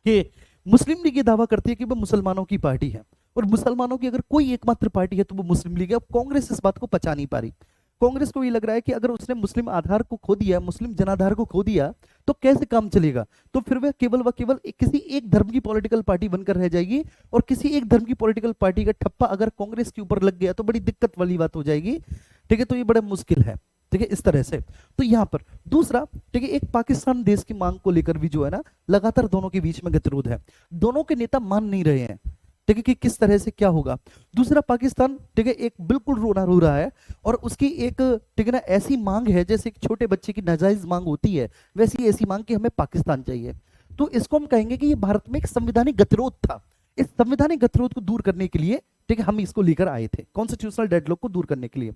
कि मुस्लिम लीग ये दावा करती है कि वो मुसलमानों की पार्टी है, और मुसलमानों की अगर कोई एकमात्र पार्टी है तो वो मुस्लिम लीग है। अब कांग्रेस इस बात को पचा नहीं पा रही। कांग्रेस को ये लग रहा है कि अगर उसने मुस्लिम आधार को खो दिया, मुस्लिम जनाधार को खो दिया, तो कैसे काम चलेगा? तो फिर वह केवल व केवल किसी एक धर्म की पॉलिटिकल पार्टी बनकर रह जाएगी, और किसी एक धर्म की पॉलिटिकल पार्टी का ठप्पा अगर कांग्रेस के ऊपर लग गया तो बड़ी दिक्कत वाली बात हो जाएगी। ठीक है, तो ये बड़ा मुश्किल है, ठीक है, इस तरह से। तो यहां पर दूसरा, ठीक है, एक पाकिस्तान देश की मांग को लेकर भी जो है ना, लगातार दोनों के बीच में गतिरोध है, दोनों के नेता मान नहीं रहे हैं, ठीक है, कि किस तरह से क्या होगा। दूसरा, पाकिस्तान, ठीक है, एक बिल्कुल रोना रो रहा है, और उसकी एक, ठीक है ना, ऐसी मांग है जैसे एक छोटे बच्चे की नाजायज मांग होती है, वैसी ऐसी मांग कि हमें पाकिस्तान चाहिए। तो इसको हम कहेंगे कि ये भारत में एक संवैधानिक गतिरोध था। इस संवैधानिक गतिरोध को दूर करने के लिए, ठीक है, हम इसको लेकर आए थे, कॉन्स्टिट्यूशनल डेडलॉक को दूर करने के लिए।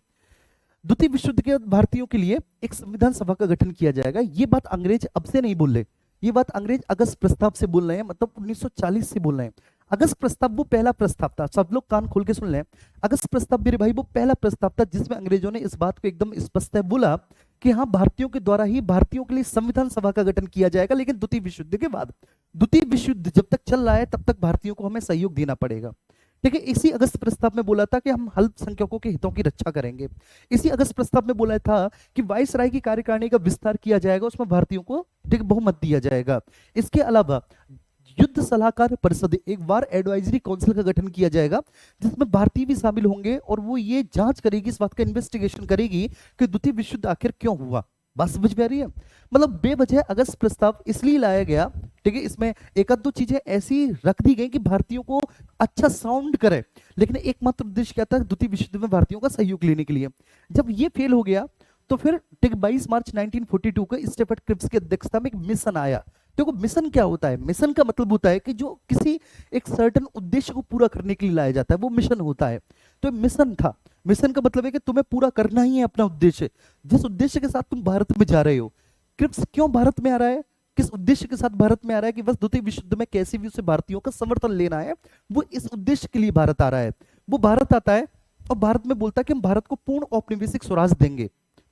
द्वितीय विश्व युद्ध के बाद भारतीयों के लिए एक संविधान सभा का गठन किया जाएगा। ये बात अंग्रेज अब से नहीं बोल रहे, ये बात अंग्रेज अगस्त प्रस्ताव से बोल रहे हैं, मतलब 1940 से बोल रहे हैं। अगस्त प्रस्ताव वो पहला प्रस्ताव था, सब लोग कान खोल के सुन लें। अगस्त प्रस्ताव मेरे भाई वो पहला प्रस्ताव था जिसमें अंग्रेजों ने इस बात को एकदम स्पष्ट है बोला कि हाँ, भारतीयों के द्वारा ही भारतीयों के लिए संविधान सभा का गठन किया जाएगा, लेकिन द्वितीय विश्व युद्ध के बाद। द्वितीय विश्व युद्ध जब तक चल रहा है तब तक भारतीयों को हमें सहयोग देना पड़ेगा, ठीक है। इसी अगस्त प्रस्ताव में बोला था कि हम अल्पसंख्यकों के हितों की रक्षा करेंगे। इसी अगस्त प्रस्ताव में बोला था कि वायसराय की कार्यकारिणी का विस्तार किया जाएगा, उसमें भारतीयों को, ठीक, बहुमत दिया जाएगा। इसके अलावा युद्ध सलाहकार परिषद, एक वार एडवाइजरी काउंसिल का गठन किया जाएगा, जिसमें भारतीय भी शामिल होंगे, और वो ये जांच करेगी, इस बात का इन्वेस्टिगेशन करेगी कि द्वितीय विश्व युद्ध आखिर क्यों हुआ। बात समझ में आ रही है? मतलब बेवजह अगस्त प्रस्ताव इसलिए लाया गया, ठीक है, इसमें एक आध दो चीजें ऐसी रख दी गई कि भारतीयों को अच्छा साउंड करे, लेकिन एकमात्र उद्देश्य क्या था? द्वितीय विश्व युद्ध में भारतीयों का सहयोग लेने के लिए। जब ये फेल हो गया तो फिर, ठीक, 22 मार्च 1942 को स्टेफर्ड क्रिप्स की अध्यक्षता में एक मिशन आया। देखो, मिशन क्या होता है? मिशन का मतलब होता है कि जो किसी एक सर्टेन उद्देश्य को पूरा करने के लिए लाया जाता है, वो मिशन होता है। तो मिशन था, मिशन का मतलब है कि तुम्हें पूरा करना ही है अपना उद्देश्य, जिस उद्देश्य के साथ तुम भारत में जा रहे हो। क्रिप्स क्यों भारत में आ रहा है, किस उद्देश्य के साथ भारत में आ रहा है? कि बस द्वितीय विश्व युद्ध में कैसे भी उसे भारतीयों का समर्थन लेना है, वो इस उद्देश्य के लिए भारत आ रहा है। वो भारत आता है और भारत में बोलता है कि हम भारत को पूर्ण औपनिवेशिक स्वराज देंगे।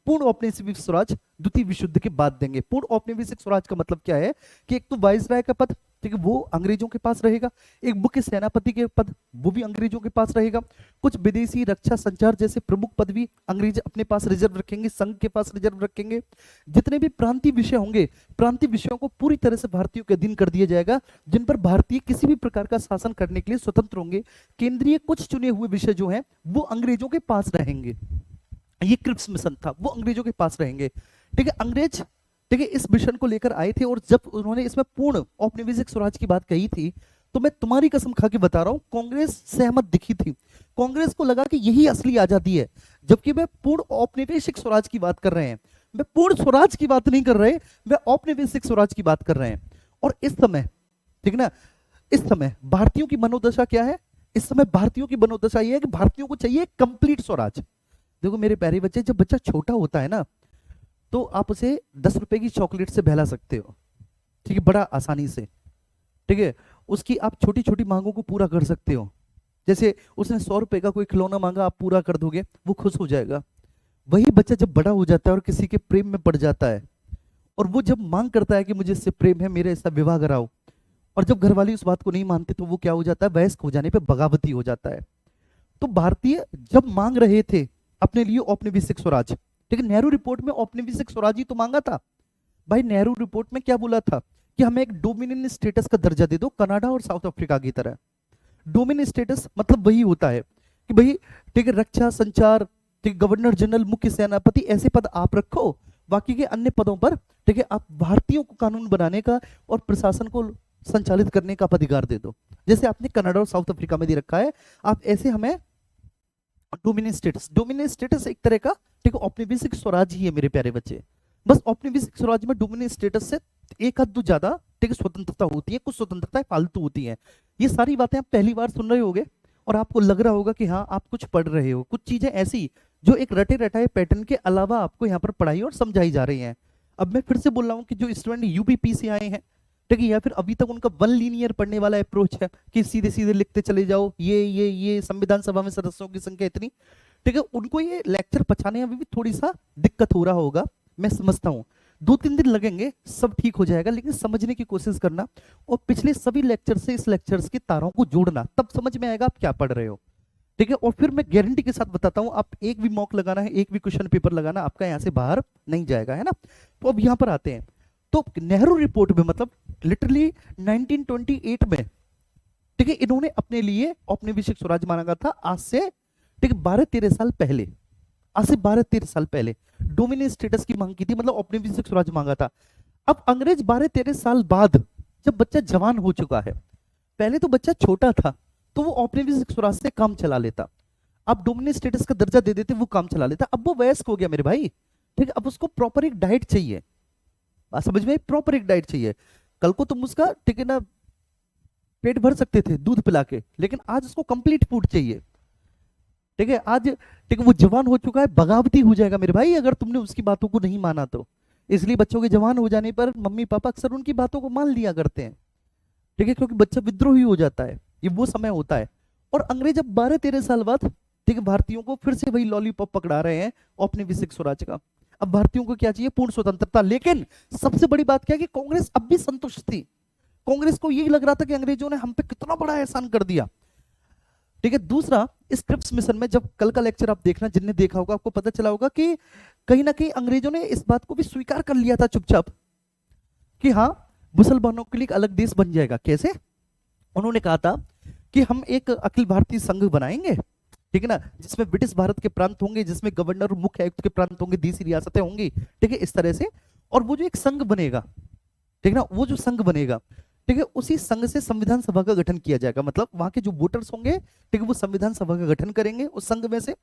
पूर्ण औपनिवेशिक स्वराज द्वितीय विश्व युद्ध के बाद देंगे। पूर्ण औपनिवेशिक स्वराज का मतलब क्या है? कि एक तो वाइसराय का पद, ठीक है, वो अंग्रेजों के पास रहेगा, एक मुख्य सेनापति के पद वो भी अंग्रेजों के पास रहेगा, कुछ विदेशी रक्षा संचार जैसे प्रमुख पद भी अंग्रेज अपने पास रिजर्व रखेंगे, संघ के पास रिजर्व रखेंगे। जितने भी प्रांतीय विषय होंगे, प्रांतीय विषयों को पूरी तरह से भारतीयों के अधीन कर दिया जाएगा, जिन पर भारतीय किसी भी प्रकार का शासन करने के लिए स्वतंत्र होंगे। केंद्रीय कुछ चुने हुए विषय जो हैं वो अंग्रेजों के पास रहेंगे। ये क्रिप्स मिशन था, वो अंग्रेजों के पास रहेंगे, ठीक है। अंग्रेज, ठीक है, इस मिशन को लेकर आए थे, और जब उन्होंने इसमें पूर्ण औपनिवेशिक स्वराज की बात कही थी, तो मैं तुम्हारी कसम खा के बता रहा हूं, कांग्रेस सहमत दिखी थी। कांग्रेस को लगा कि यही असली आजादी है, जबकि वे पूर्ण औपनिवेशिक स्वराज की बात कर रहे हैं। वे पूर्ण स्वराज की बात नहीं कर रहे, वे औपनिवेशिक स्वराज की बात कर रहे हैं। और इस समय, ठीक ना, इस समय भारतीयों की मनोदशा क्या है? इस समय भारतीयों की मनोदशा यह है कि भारतीयों को चाहिए कंप्लीट स्वराज। देखो मेरे प्यारे बच्चे, जब बच्चा छोटा होता है ना, तो आप उसे 10 रुपए की चॉकलेट से बहला सकते हो, ठीक है, बड़ा आसानी से, ठीक है। उसकी आप छोटी छोटी मांगों को पूरा कर सकते हो। जैसे उसने 100 रुपए का कोई खिलौना मांगा, आप पूरा कर दोगे, वो खुश हो जाएगा। वही बच्चा जब बड़ा हो जाता है और किसी के प्रेम में पड़ जाता है, और वो जब मांग करता है कि मुझे इससे प्रेम है, मेरे ऐसा विवाह कराओ, और जब घर वाले उस बात को नहीं मानते तो वो क्या हो जाता है, वयस्क हो जाने पे बगावती हो जाता है। तो भारतीय जब मांग रहे थे अपने लिए औपनिवेशिक स्वराज, लेकिन नेहरू रिपोर्ट में औपनिवेशिक स्वराज ही तो मांगा था। भाई नेहरू रिपोर्ट में क्या बोला था कि हमें एक डोमिनियन स्टेटस का दर्जा दे दो, कनाडा और साउथ अफ्रीका की तरह। डोमिनियन स्टेटस मतलब वही होता है कि भाई ठीक है, रक्षा, संचार, ठीक है, गवर्नर जनरल, मुख्य सेनापति, ऐसे पद आप रखो, बाकी के अन्य पदों पर ठीक है आप भारतीयों को कानून बनाने का और प्रशासन को संचालित करने का आप अधिकार दे दो। जैसे आपने कनाडा और साउथ अफ्रीका में दे रखा है, आप ऐसे हमें डोमिनियन स्टेटस, डोमिनियन स्टेटस एक तरह का ठीक है औपनिवेशिक स्वराज ही है मेरे प्यारे बच्चे। बस औपनिवेशिक स्वराज में डोमिनियन स्टेटस से एक हद दो ज्यादा ठीक है स्वतंत्रता होती है, कुछ स्वतंत्रताएं फालतू होती हैं। ये सारी बातें आप पहली बार सुन रहे होगे और आपको लग रहा होगा कि हाँ आप कुछ पढ़ रहे हो, कुछ चीजें ऐसी जो एक रटे रटाए पैटर्न के अलावा आपको यहाँ पर पढ़ाई और समझाई जा रही हैं। अब मैं फिर से बोल रहा हूँ कि जो स्टूडेंट यूपीपी से आए हैं ठीक है, या फिर अभी तक उनका वन लीनियर पढ़ने वाला अप्रोच है कि सीधे सीधे लिखते चले जाओ, ये संविधान सभा में सदस्यों की संख्या इतनी, ठीक है, उनको ये लेक्चर पछाने में भी थोड़ी सा दिक्कत हो रहा होगा, मैं समझता हूँ। 2-3 दिन लगेंगे, सब ठीक हो जाएगा, लेकिन समझने की कोशिश करना और पिछले सभी लेक्चर से इस लेक्चर्स की तारों को जोड़ना, तब समझ में आएगा आप क्या पढ़ रहे हो। ठीक है, और फिर मैं गारंटी के साथ बताता हूं, आप एक भी मॉक लगाना है, एक भी क्वेश्चन पेपर लगाना, आपका यहां से बाहर नहीं जाएगा, है ना। तो अब यहां पर आते हैं, तो नेहरू रिपोर्ट में मतलब लिटरली 1928 में ठीक है इन्होंने अपने लिए औपनिवेशिक स्वराज मांगा था, आज से ठीक है 12-13 साल पहले, आज से 12-13 साल पहले डोमिनियन स्टेटस की मांग की थी, मतलब औपनिवेशिक स्वराज मांगा था। अब अंग्रेज 12-13 साल बाद जब बच्चा जवान हो चुका है, पहले तो बच्चा छोटा था तो वो औपनिवेशिक स्वराज से काम चला लेता, अब डोमिनियन स्टेटस का दर्जा दे देते, वो काम चला लेता। अब वो वयस्क हो गया मेरे भाई, ठीक है, अब उसको प्रॉपर एक डाइट चाहिए, बात समझ में, प्रॉपर एक डाइट चाहिए। कल को तुम उसका ठीक है ना पेट भर सकते थे दूध पिला के, लेकिन आज उसको कंप्लीट फूड चाहिए। ठीक है, आज ठीक है वो जवान हो चुका है, बगावती हो जाएगा मेरे भाई अगर तुमने उसकी बातों को नहीं माना तो। इसलिए बच्चों के जवान हो जाने पर मम्मी पापा अक्सर उनकी बातों को मान लिया करते हैं, ठीक है, क्योंकि बच्चा विद्रोही हो जाता है, ये वो समय होता है। और अंग्रेज अब 12-13 साल बाद ठीक है भारतीयों को फिर से वही लॉलीपॉप पकड़ा रहे हैं औपनिवेशिक स्वराज का। अब भारतीयों को क्या चाहिए, पूर्ण स्वतंत्रता। लेकिन सबसे बड़ी बात क्या है कि कांग्रेस अब भी संतुष्ट थी, कांग्रेस को यही लग रहा था कि अंग्रेजों ने हम पे कितना बड़ा एहसान कर दिया। ठीक है, दूसरा इस क्रिप्स मिशन में जब कल का लेक्चर आप देखना, जिनने देखा होगा आपको पता चला होगा कि कहीं ना कहीं अंग्रेजों ने इस बात को भी स्वीकार कर लिया था चुपचाप कि हाँ मुसलमानों के लिए एक अलग देश बन जाएगा। कैसे, उन्होंने कहा था कि हम एक अखिल भारतीय संघ बनाएंगे, ठीक है ना, जिसमें ब्रिटिश भारत के प्रांत होंगे, जिसमें गवर्नर और मुख्य आयुक्त के प्रांत होंगे, देसी रियासतें होंगी, ठीक है, इस तरह से। और वो जो एक संघ बनेगा, ठीक है ना, वो जो संघ बनेगा, ठीक है, उसी संघ से संविधान सभा का गठन किया जाएगा, मतलब वहां के जो वोटर्स होंगे ठीक है वो संविधान सभा का गठन करेंगे उस संघ में से,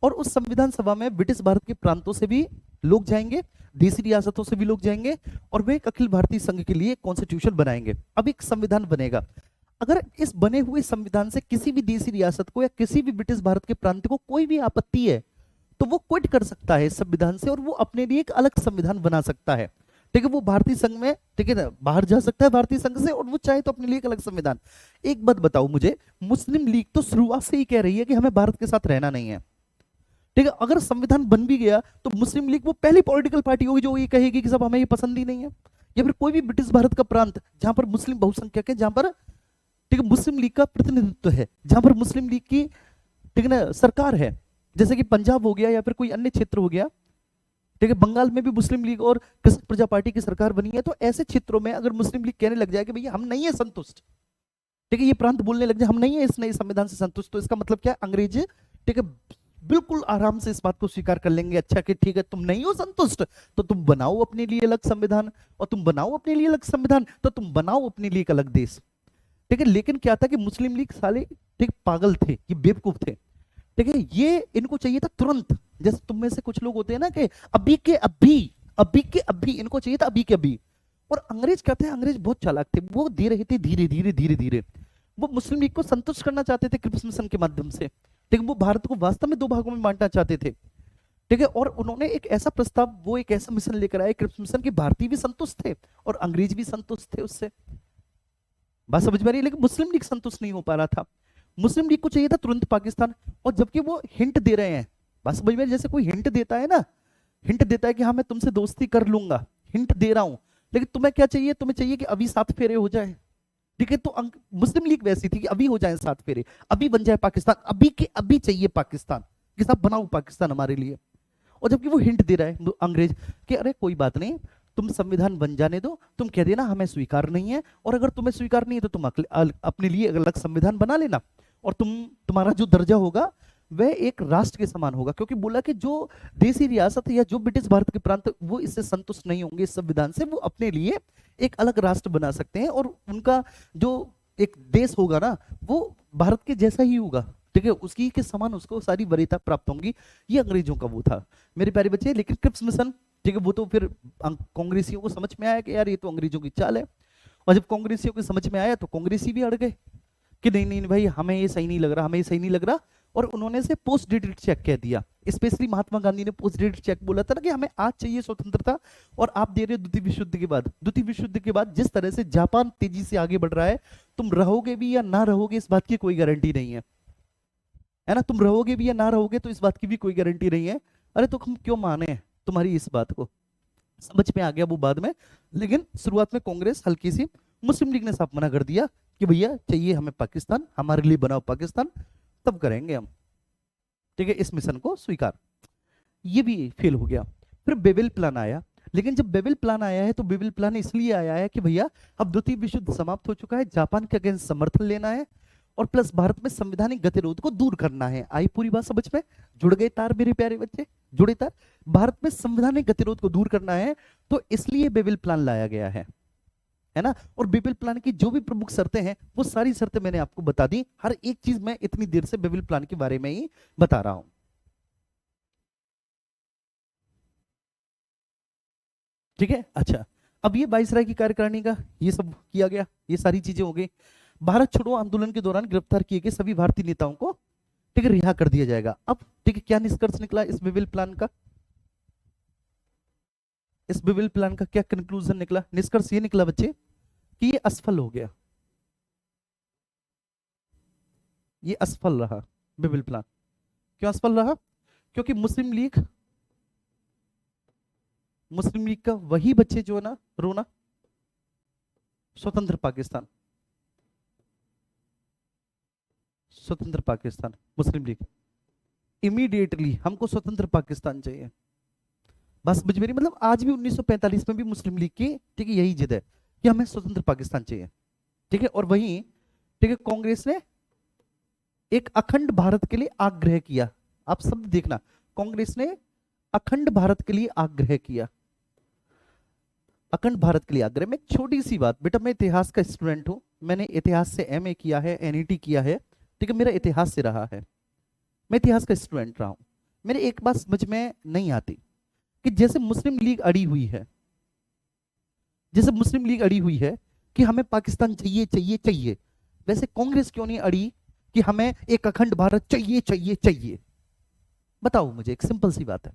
और उस संविधान सभा में ब्रिटिश भारत के प्रांतों से भी लोग जाएंगे, देसी रियासतों से भी लोग जाएंगे, और वे एक अखिल भारतीय संघ के लिए कॉन्स्टिट्यूशन बनाएंगे। अब एक संविधान बनेगा, अगर इस बने हुए संविधान से किसी भी देसी रियासत को या किसी भी ब्रिटिश भारत के प्रांत को कोई भी आपत्ति है तो वो क्विट कर सकता है इस संविधान से और वो अपने लिए एक अलग संविधान बना सकता है। ठीक है, वो भारतीय संघ में ठीक है ना बाहर जा सकता है भारतीय संघ से, और वो चाहे तो अपने लिए एक अलग संविधान। एक बात बताओ मुझे, मुस्लिम लीग तो शुरुआत से ही कह रही है कि हमें भारत के साथ रहना नहीं है, ठीक है, अगर संविधान बन भी गया तो मुस्लिम लीग वो पहली पॉलिटिकल पार्टी होगी जो ये कहेगी कि सब हमें ये पसंद ही नहीं है। या फिर कोई भी ब्रिटिश भारत का प्रांत जहां पर मुस्लिम बहुसंख्यक है, जहां पर ठीक है मुस्लिम लीग का प्रतिनिधित्व है, जहां पर मुस्लिम लीग की ठीक है ना सरकार है, जैसे कि पंजाब हो गया या फिर कोई अन्य क्षेत्र हो गया, ठीक है, बंगाल में भी मुस्लिम लीग और कृषक प्रजा पार्टी की सरकार बनी है, तो ऐसे क्षेत्रों में अगर मुस्लिम लीग कहने लग जाए कि भैया हम नहीं है संतुष्ट, ठीक है, ये प्रांत बोलने लग जाए हम नहीं है इस नए संविधान से संतुष्ट, तो इसका मतलब क्या है, अंग्रेज ठीक है बिल्कुल आराम से इस बात को स्वीकार कर लेंगे, अच्छा कि ठीक है तुम नहीं हो संतुष्ट तो तुम बनाओ अपने लिए अलग संविधान, और तुम बनाओ अपने लिए अलग संविधान तो तुम बनाओ अपने लिए एक अलग देश। ठीक है, लेकिन क्या था कि मुस्लिम लीग साले ठीक पागल थे, ये बेवकूफ थे, ठीक है, ये इनको चाहिए था तुरंत, जैसे तुम में से कुछ लोग होते हैं ना कि अभी के अभी, अभी के अभी, इनको चाहिए था अभी के अभी। और अंग्रेज कहते हैं, अंग्रेज बहुत चालाक थे, वो दे रहे थे धीरे धीरे धीरे धीरे, वो मुस्लिम लीग को संतुष्ट करना चाहते थे क्रिप्स मिशन के माध्यम से, ठीक है, वो भारत को वास्तव में दो भागों में बांटना चाहते थे, ठीक है, और उन्होंने एक ऐसा प्रस्ताव, वो एक ऐसा मिशन लेकर आए क्रिप्स मिशन के, भारतीय भी संतुष्ट थे और अंग्रेज भी संतुष्ट थे उससे। बात समझ में आ रही है? लेकिन मुस्लिम लीग संतुष्ट नहीं हो पा रहा था। मुस्लिम लीग को चाहिए था तुरंत पाकिस्तान, और जबकि वो हिंट दे रहे हैं। बात समझ में आ रही है? जैसे कोई हिंट देता है ना, हिंट देता है कि हाँ मैं तुमसे दोस्ती कर लूंगा, हिंट दे रहा हूं, लेकिन तुम्हें क्या चाहिए? तुम्हें चाहिए कि अभी 7 फेरे हो जाए। ठीक है, तो मुस्लिम लीग वैसी थी कि अभी हो जाए 7 फेरे, अभी बन जाए पाकिस्तान, अभी के अभी चाहिए पाकिस्तान, कि साहब बनाओ पाकिस्तान हमारे लिए। और जबकि वो हिंट दे रहा है अंग्रेज कि अरे कोई बात नहीं, तुम संविधान बन जाने दो, तुम कह देना हमें स्वीकार नहीं है, और अगर तुम्हें स्वीकार नहीं है तो तुम अपने लिए अलग संविधान बना लेना, और तुम्हारा जो दर्जा होगा वह एक राष्ट्र के समान होगा। क्योंकि बोला कि जो देसी रियासत या जो ब्रिटिश भारत के प्रांत वो इससे संतुष्ट नहीं होंगे इस संविधान से, वो अपने लिए एक अलग राष्ट्र बना सकते हैं, और उनका जो एक देश होगा ना वो भारत के जैसा ही होगा। ठीक है, उसकी के समान उसको सारी वरीयता प्राप्त होंगी। ये अंग्रेजों का वो था मेरे प्यारे बच्चे। लेकिन क्रिप्स मिशन, ठीक है, वो तो फिर कांग्रेसियों को समझ में आया कि यार ये तो अंग्रेजों की चाल है, और जब कांग्रेसियों को समझ में आया तो कांग्रेसी भी अड़ गए कि नहीं नहीं भाई हमें ये सही नहीं लग रहा, हमें ये सही नहीं लग रहा, और उन्होंने से पोस्ट डेटेड चेक कह दिया। स्पेशली महात्मा गांधी ने पोस्ट डेटेड चेक बोला था ना कि हमें आज चाहिए स्वतंत्रता, और आप दे रहे हो द्वितीय विश्व युद्ध के बाद। द्वितीय विश्व युद्ध के बाद जिस तरह से जापान तेजी से आगे बढ़ रहा है, तुम रहोगे भी या ना रहोगे इस बात की कोई गारंटी नहीं है ना, तुम रहोगे भी या ना रहोगे तो इस बात की भी कोई गारंटी नहीं है। अरे तो हम क्यों माने तुम्हारी इस बात को? समझ में आ गया वो बाद में। लेकिन शुरुआत में कांग्रेस हल्की सी, मुस्लिम लीग ने साफ मना कर दिया कि भैया चाहिए हमें पाकिस्तान, हमारे लिए बनाओ पाकिस्तान, तब करेंगे हम। ठीक है, इस मिशन को स्वीकार। ये भी फेल हो गया। फिर बेबिल प्लान आया। लेकिन जब बेबिल प्लान आया है तो बेबिल प्लान इसलिए आया है कि भैया अब द्वितीय विश्व युद्ध समाप्त हो चुका है, जापान के अगेंस्ट समर्थन लेना है, और प्लस भारत में संवैधानिक गतिरोध को दूर करना है। आई पूरी बात समझ में? जुड़ गए तार मेरे प्यारे बच्चे, जुड़े तार। भारत में संवैधानिक गतिरोध को दूर करना है, तो इसलिए बेबिल प्लान लाया गया है ना। और बेबिल प्लान की जो भी प्रमुख शर्तें हैं वो सारी शर्तें मैंने आपको बता दी। हर एक चीज मैं इतनी देर से बेबिल प्लान के बारे में ही बता रहा हूं। ठीक है, अच्छा। अब ये वाइसराय की कार्यकारिणी का ये सब किया गया, ये सारी चीजें हो गई। भारत छोड़ो आंदोलन के दौरान गिरफ्तार किए गए सभी भारतीय नेताओं को, ठीक है, रिहा कर दिया जाएगा। अब ठीक है, क्या निष्कर्ष निकला इस बेबिल प्लान का? इस बेबिल प्लान का क्या कंक्लूजन निकला? निष्कर्ष ये निकला बच्चे कि ये असफल हो गया, ये असफल रहा बेबिल प्लान। क्यों असफल रहा? क्योंकि मुस्लिम लीग का वही बच्चे जो है ना रोना, स्वतंत्र पाकिस्तान, स्वतंत्र पाकिस्तान, मुस्लिम लीग इमीडिएटली हमको स्वतंत्र पाकिस्तान चाहिए। बस मुझ मेरी मतलब आज भी 1945 में भी मुस्लिम लीग की, ठीक है, यही जिद है कि हमें स्वतंत्र पाकिस्तान चाहिए। ठीक है, और वहीं ठीक है कांग्रेस ने एक अखंड भारत के लिए आग्रह किया। आप सब देखना, कांग्रेस ने अखंड भारत के लिए आग्रह किया। अखंड भारत के लिए आग्रह में एक छोटी सी बात, बेटा मैं इतिहास का स्टूडेंट हूं, मैंने इतिहास से एमए किया है, एनईटी किया है, ठीक है, मेरा इतिहास से रहा है, मैं इतिहास का स्टूडेंट रहा हूं। मेरे एक बात समझ में नहीं आती कि जैसे मुस्लिम लीग अड़ी हुई है, जैसे मुस्लिम लीग अड़ी हुई है कि हमें पाकिस्तान चाहिए चाहिए चाहिए, वैसे कांग्रेस क्यों नहीं अड़ी कि हमें एक अखंड भारत चाहिए चाहिए चाहिए? बताओ मुझे, एक सिंपल सी बात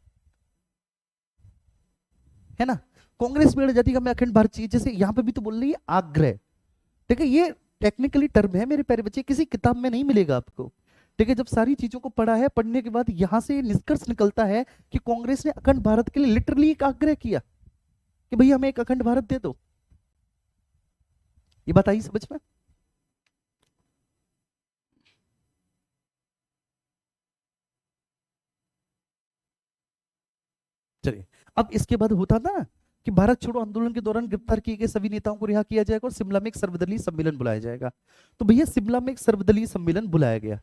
है ना। कांग्रेस भी अड़ जाती है कि हमें अखंड भारत चाहिए, जैसे यहां पे भी तो बोल रही है आग्रह। ठीक है, ये टेक्निकली टर्म है मेरे प्यारे बच्चे, किसी किताब में नहीं मिलेगा आपको। ठीक है, जब सारी चीजों को पढ़ा है, पढ़ने के बाद यहां से निष्कर्ष निकलता है कि कांग्रेस ने अखंड भारत के लिए लिटरली एक आग्रह किया कि भैया हमें एक अखंड भारत दे दो। ये बात आई समझ में? चलिए, अब इसके बाद होता था कि भारत छोड़ो आंदोलन के दौरान गिरफ्तार किए गए सभी नेताओं को रिहा किया जाएगा और शिमला में एक सर्वदलीय सम्मेलन बुलाया जाएगा। तो भैया शिमला में एक सर्वदलीय सम्मेलन बुलाया गया।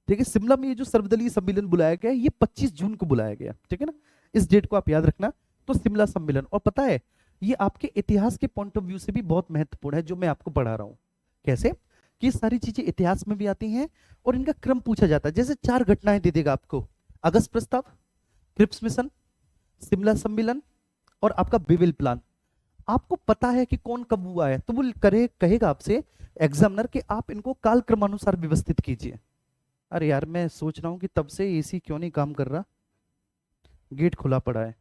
ठीक है, शिमला में ये जो सर्वदलीय सम्मेलन बुलाया गया ये 25 जून को बुलाया गया। ठीक है ना, इस डेट को आप याद रखना। तो शिमला सम्मेलन, और पता है ये आपके इतिहास के पॉइंट ऑफ व्यू से भी बहुत महत्वपूर्ण है जो मैं आपको पढ़ा रहा हूं। कैसे कि ये सारी चीजें इतिहास में भी आती हैं और इनका क्रम पूछा जाता है। जैसे 4 घटनाएं दे देगा आपको, अगस्त प्रस्ताव, क्रिप्स मिशन, शिमला सम्मेलन और आपका बेबिल प्लान। आपको पता है कि कौन कब हुआ है, तो वो कहेगा आपसे एग्जामिनर कि आप इनको काल क्रमानुसार व्यवस्थित कीजिए। अरे यार मैं सोच रहा हूं कि तब से एसी क्यों नहीं काम कर रहा, गेट खुला पड़ा है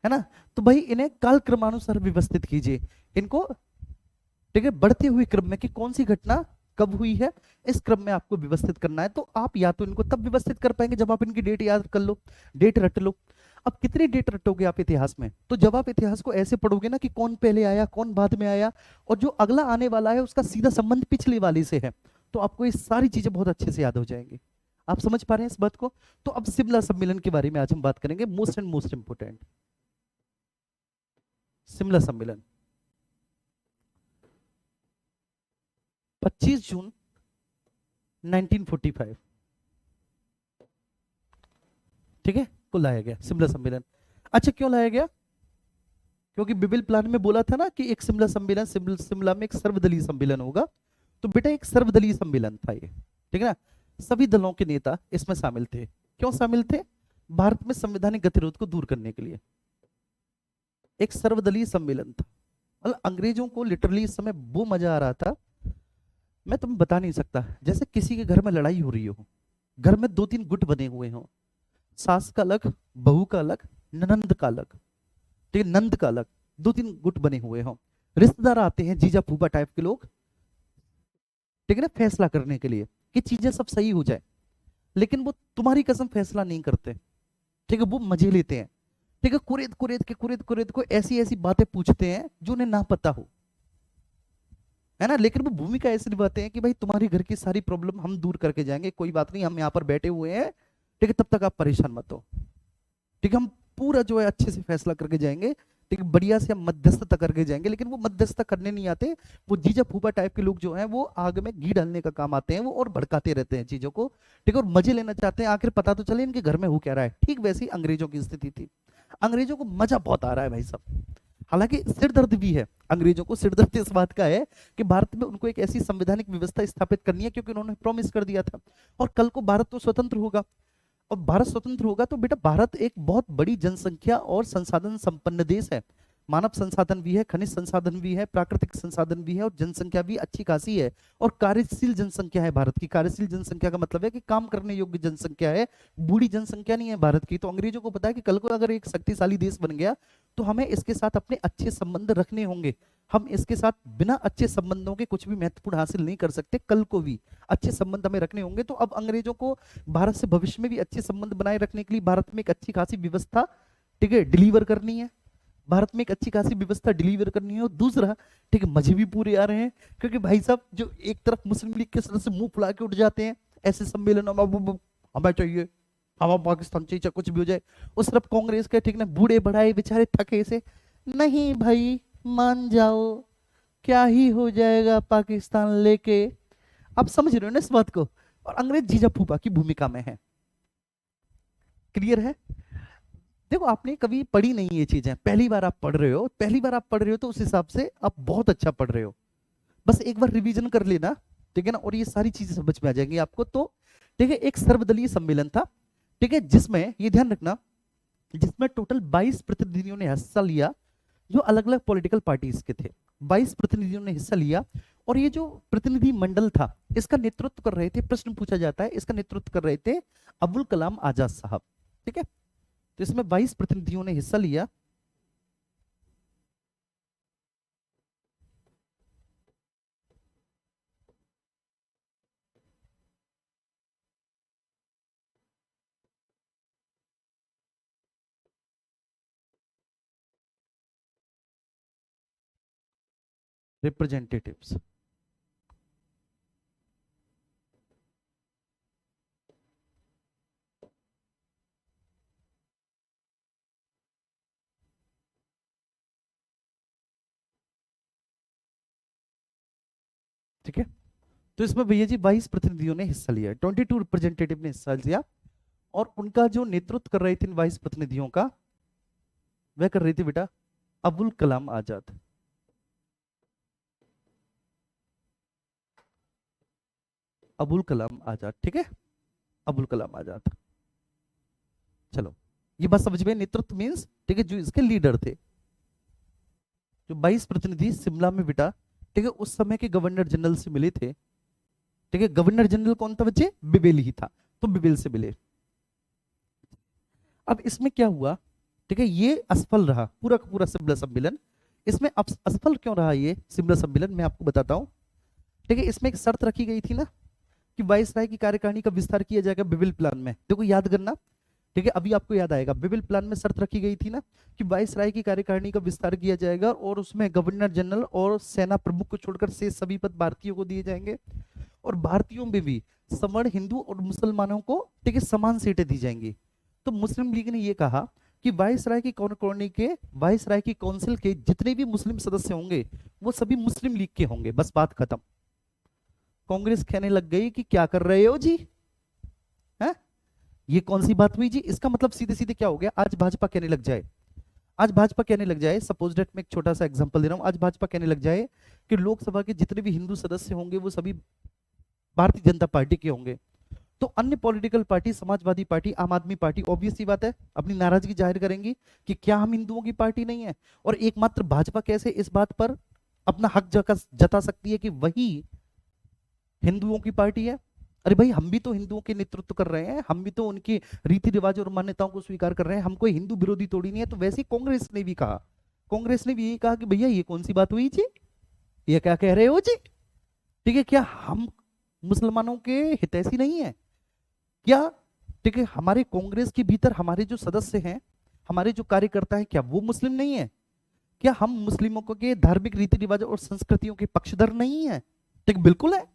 ना। तो भाई इन्हें काल क्रमानुसार व्यवस्थित कीजिए, इनको ठीक है, बढ़ते हुए क्रम में कि कौन सी घटना कब हुई है, इस क्रम में आपको व्यवस्थित करना है। तो आप या तो इनको तब व्यवस्थित कर पाएंगे जब आप इनकी डेट याद कर लो, डेट रट लो। अब कितनी डेट रटोगे आप इतिहास में? तो जब आप इतिहास को ऐसे पढ़ोगे ना कि कौन पहले आया कौन बाद में आया, और जो अगला आने वाला है उसका सीधा संबंध पिछले वाले से है, तो आपको ये सारी चीजें बहुत अच्छे से याद हो जाएंगी। आप समझ पा रहे हैं इस बात को? तो अब शिमला सम्मेलन के बारे में आज हम बात करेंगे, most and most important Shimla सम्मेलन। 25 जून 1945, ठीक है, को लाया गया शिमला सम्मेलन। अच्छा, क्यों लाया गया? क्योंकि बिबिल प्लान में बोला था ना कि एक शिमला सम्मेलन, शिमला में एक सर्वदलीय सम्मेलन होगा। तो बेटा एक सर्वदलीय सम्मेलन था ये, ठीक है ना। सभी दलों के नेता इसमें शामिल थे। क्यों शामिल थे? भारत में संवैधानिक गतिरोध को दूर करने के लिए एक सर्वदलीय सम्मेलन था। मतलब अंग्रेजों को लिटरली इस समय वो मजा आ रहा था, मैं तुम्हें बता नहीं सकता। जैसे किसी के घर में लड़ाई हो रही हो, घर में 2-3 गुट बने हुए हो, सास का अलग, बहू का अलग, ननंद का अलग, ठीक है, नंद का अलग, 2-3 गुट बने हुए हो, रिश्तेदार आते हैं, जीजा फूफा टाइप के लोग, ठीक है ना, फैसला करने के लिए कि चीजें सब सही हो जाए। लेकिन वो तुम्हारी कसम फैसला नहीं करते, ठीक है, वो मजे लेते हैं, ठीक है, कुरेद को ऐसी ऐसी बातें पूछते हैं जो उन्हें ना पता हो, है ना। लेकिन वो भूमिका ऐसी निभाते हैं कि भाई तुम्हारी घर की सारी प्रॉब्लम हम दूर करके जाएंगे, कोई बात नहीं, हम यहाँ पर बैठे हुए हैं, ठीक है, तब तक आप परेशान मत हो, ठीक है, हम पूरा जो है अच्छे से फैसला करके जाएंगे, ठीक है, बढ़िया से हम मध्यस्थता करके जाएंगे। लेकिन वो मध्यस्थता करने नहीं आते, वो जीजा फूफा टाइप के लोग जो हैं वो आग में घी डालने का काम आते हैं, वो और भड़काते रहते हैं चीजों को, ठीक है, और मजे लेना चाहते हैं, आखिर पता तो चले इनके घर में हो क्या रहा है। ठीक वैसी अंग्रेजों की स्थिति थी। अंग्रेजों को मजा बहुत आ रहा है भाई साहब, हालांकि सिरदर्द भी है। अंग्रेजों को सिरदर्द इस बात का है कि भारत में उनको एक ऐसी संवैधानिक व्यवस्था स्थापित करनी है, क्योंकि उन्होंने प्रॉमिस कर दिया था, और कल को भारत तो स्वतंत्र होगा। और भारत स्वतंत्र होगा तो बेटा भारत एक बहुत बड़ी जनसंख्या और संसाधन संपन्न देश है। मानव संसाधन भी है, खनिज संसाधन भी है, प्राकृतिक संसाधन भी है, और जनसंख्या भी अच्छी खासी है, और कार्यशील जनसंख्या है भारत की। कार्यशील जनसंख्या का मतलब है कि काम करने योग्य जनसंख्या है, बूढ़ी जनसंख्या नहीं है भारत की। तो अंग्रेजों को पता है कि कल को अगर एक शक्तिशाली देश बन गया तो हमें इसके साथ अपने अच्छे संबंध रखने होंगे, हम इसके साथ बिना अच्छे संबंधों के कुछ भी महत्वपूर्ण हासिल नहीं कर सकते, कल को भी अच्छे संबंध हमें रखने होंगे। तो अब अंग्रेजों को भारत से भविष्य में भी अच्छे संबंध बनाए रखने के लिए भारत में एक अच्छी खासी व्यवस्था, ठीक है, डिलीवर करनी है, भारत में एक अच्छी खासी व्यवस्था डिलीवर करनी है। और दूसरा, ठीक है, मजे भी पूरे आ रहे हैं, क्योंकि भाई साहब जो एक तरफ मुस्लिम लीग के सदस्य मुंह फुला के उठ जाते हैं ऐसे सम्मेलनों में, हमें चाहिए, हमें पाकिस्तान चाहिए, कुछ भी हो जाए, उस तरफ कांग्रेस के, ठीक ना, बूढ़े बढ़ाए बेचारे थके से, नहीं भाई मान जाओ, क्या ही हो जाएगा पाकिस्तान लेके। आप समझ रहे हो ना इस बात को? और अंग्रेज जीजा फूफा की भूमिका में है। क्लियर है? देखो आपने कभी पढ़ी नहीं ये चीजें, पहली बार आप पढ़ रहे हो, पहली बार आप पढ़ रहे हो तो उस हिसाब से आप बहुत अच्छा पढ़ रहे हो। बस एक बार रिवीजन कर लेना, ठीक है ना, और ये सारी चीजें समझ में आ जाएंगी आपको। तो ठीक है, एक सर्वदलीय सम्मेलन था, ठीक है, जिसमें ये ध्यान रखना, जिसमें टोटल 22 प्रतिनिधियों ने हिस्सा लिया, जो अलग अलग पॉलिटिकल पार्टीज के थे। 22 प्रतिनिधियों ने हिस्सा लिया, और ये जो प्रतिनिधि मंडल था इसका नेतृत्व कर रहे थे, प्रश्न पूछा जाता है, इसका नेतृत्व कर रहे थे अबुल कलाम आजाद साहब, ठीक है। तो इसमें 22 प्रतिनिधियों ने हिस्सा लिया। रिप्रेजेंटेटिव्स, ठीक है। तो इसमें भैया जी 22 प्रतिनिधियों ने हिस्सा लिया, 22 रिप्रेजेंटेटिव ने हिस्सा लिया, और उनका जो नेतृत्व कर रहे थे इन 22 प्रतिनिधियों का, वह कर रही थी बेटा अबुल कलाम आजाद। अबुल कलाम आजाद, ठीक है, अबुल कलाम आजाद। चलो ये बात समझ में, नेतृत्व मींस, ठीक है, जो इसके लीडर थे, जो 22 प्रतिनिधि शिमला में बेटा, ठीक है, उस समय के गवर्नर जनरल से मिले थे, ठीक है। गवर्नर जनरल कौन था बच्चे? बिबेल ही था, तो बिबेल से मिले। अब इसमें क्या हुआ, ठीक है, ये असफल रहा पूरा का पूरा शिमला सम्मेलन, इसमें असफल क्यों रहा ये शिमला सम्मेलन, मैं आपको बताता हूँ। ठीक है, इसमें एक शर्त रखी गई थी ना कि वायसराय की कार्यकारिणी का विस्तार किया जाएगा बिबिल प्लान में। देखो याद करना, ठीक है, अभी आपको याद आएगा। बिबिल प्लान में शर्त रखी गई थी ना कि वायसराय की कार्यकारिणी का विस्तार किया जाएगा और उसमें गवर्नर जनरल और सेना प्रमुख को छोड़कर शेष सभी पद भारतीयों को दिए जाएंगे, और भारतीयों में भी सवर्ण, हिंदू और मुसलमानों को, ठीक है, समान सीटें दी जाएंगी। तो मुस्लिम लीग ने यह कहा कि वायसराय की कॉलोनी के, वायसराय की काउंसिल के जितने भी मुस्लिम सदस्य होंगे वो सभी मुस्लिम लीग के होंगे, बस बात खत्म। कांग्रेस कहने लग गई कि क्या कर रहे हो जी, है ये कौन सी बात हुई जी। इसका मतलब सीधे सीधे क्या हो गया, आज भाजपा कहने लग जाए, आज भाजपा कहने लग जाए, सपोज डेट में एक छोटा सा एग्जांपल दे रहा हूं, आज भाजपा कहने लग जाए कि लोकसभा के जितने भी हिंदू सदस्य होंगे वो सभी भारतीय जनता पार्टी के होंगे, तो अन्य पॉलिटिकल पार्टी, समाजवादी पार्टी, आम आदमी पार्टी, ऑब्वियस सी बात है अपनी नाराजगी जाहिर करेंगी कि क्या हम हिंदुओं की पार्टी नहीं है। और एकमात्र भाजपा कैसे इस बात पर अपना हक जता सकती है कि वही हिंदुओं की पार्टी है। अरे भाई, हम भी तो हिंदुओं के नेतृत्व कर रहे हैं, हम भी तो उनके रीति रिवाज और मान्यताओं को स्वीकार कर रहे हैं, हम कोई हिंदू विरोधी थोड़ी नहीं है। तो वैसे ही कांग्रेस ने भी कहा, कांग्रेस ने भी यही कहा कि भैया ये कौन सी बात हुई जी, ये क्या कह रहे हो जी, ठीक है, क्या हम मुसलमानों के हितैषी नहीं है क्या, ठीक है, हमारे कांग्रेस के भीतर हमारे जो सदस्य हैं, हमारे जो कार्यकर्ता हैं, क्या वो मुस्लिम नहीं है, क्या हम मुस्लिमों के धार्मिक रीति रिवाज और संस्कृतियों के पक्षधर नहीं है, ठीक, बिल्कुल है।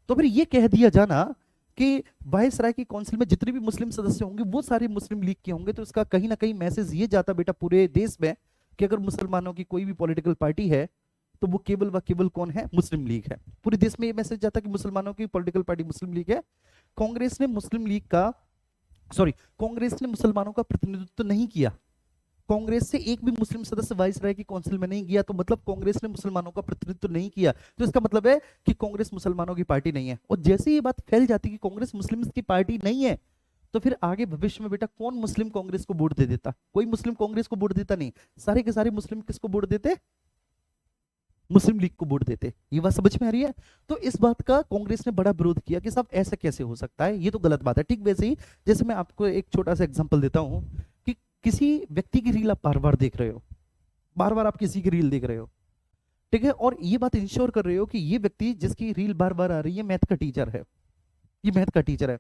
तो फिर ये कह दिया जाना कि वायसराय की काउंसिल में जितने भी मुस्लिम सदस्य होंगे वो सारे मुस्लिम लीग के होंगे, तो इसका कहीं ना कहीं मैसेज ये जाता बेटा पूरे देश में कि अगर मुसलमानों की कोई भी पॉलिटिकल पार्टी है तो वो केवल व केवल कौन है, मुस्लिम लीग है। पूरे देश में ये मैसेज जाता कि मुसलमानों की पॉलिटिकल पार्टी मुस्लिम लीग है। कांग्रेस ने मुस्लिम लीग का, सॉरी, कांग्रेस ने मुसलमानों का प्रतिनिधित्व नहीं किया, कांग्रेस से एक भी मुस्लिम सदस्य वायसराय की काउंसिल में नहीं गया, तो मतलब कांग्रेस ने मुसलमानों का प्रतिनिधित्व नहीं किया, तो इसका मतलब है कि कांग्रेस मुसलमानों की पार्टी नहीं है। और जैसे ये बात फैल जाती कि कांग्रेस मुस्लिम की पार्टी नहीं है, तो फिर आगे भविष्य में बेटा कौन मुस्लिम कांग्रेस को वोट दे देता, कोई मुस्लिम कांग्रेस को वोट देता नहीं, सारे के सारे मुस्लिम किसको वोट देते, मुस्लिम लीग को वोट देते। ये बात समझ में आ रही है। तो इस बात का कांग्रेस ने बड़ा विरोध किया कि साहब ऐसा कैसे हो सकता है, ये तो गलत बात है। ठीक वैसे ही जैसे मैं आपको एक छोटा सा एग्जांपल देता हूं कि किसी व्यक्ति की रील आप बार बार देख रहे हो, बार बार आप किसी की रील देख रहे हो, ठीक है, और ये बात इंश्योर कर रहे हो कि ये व्यक्ति जिसकी रील बार बार आ रही है मैथ का टीचर है, ये मैथ का टीचर है,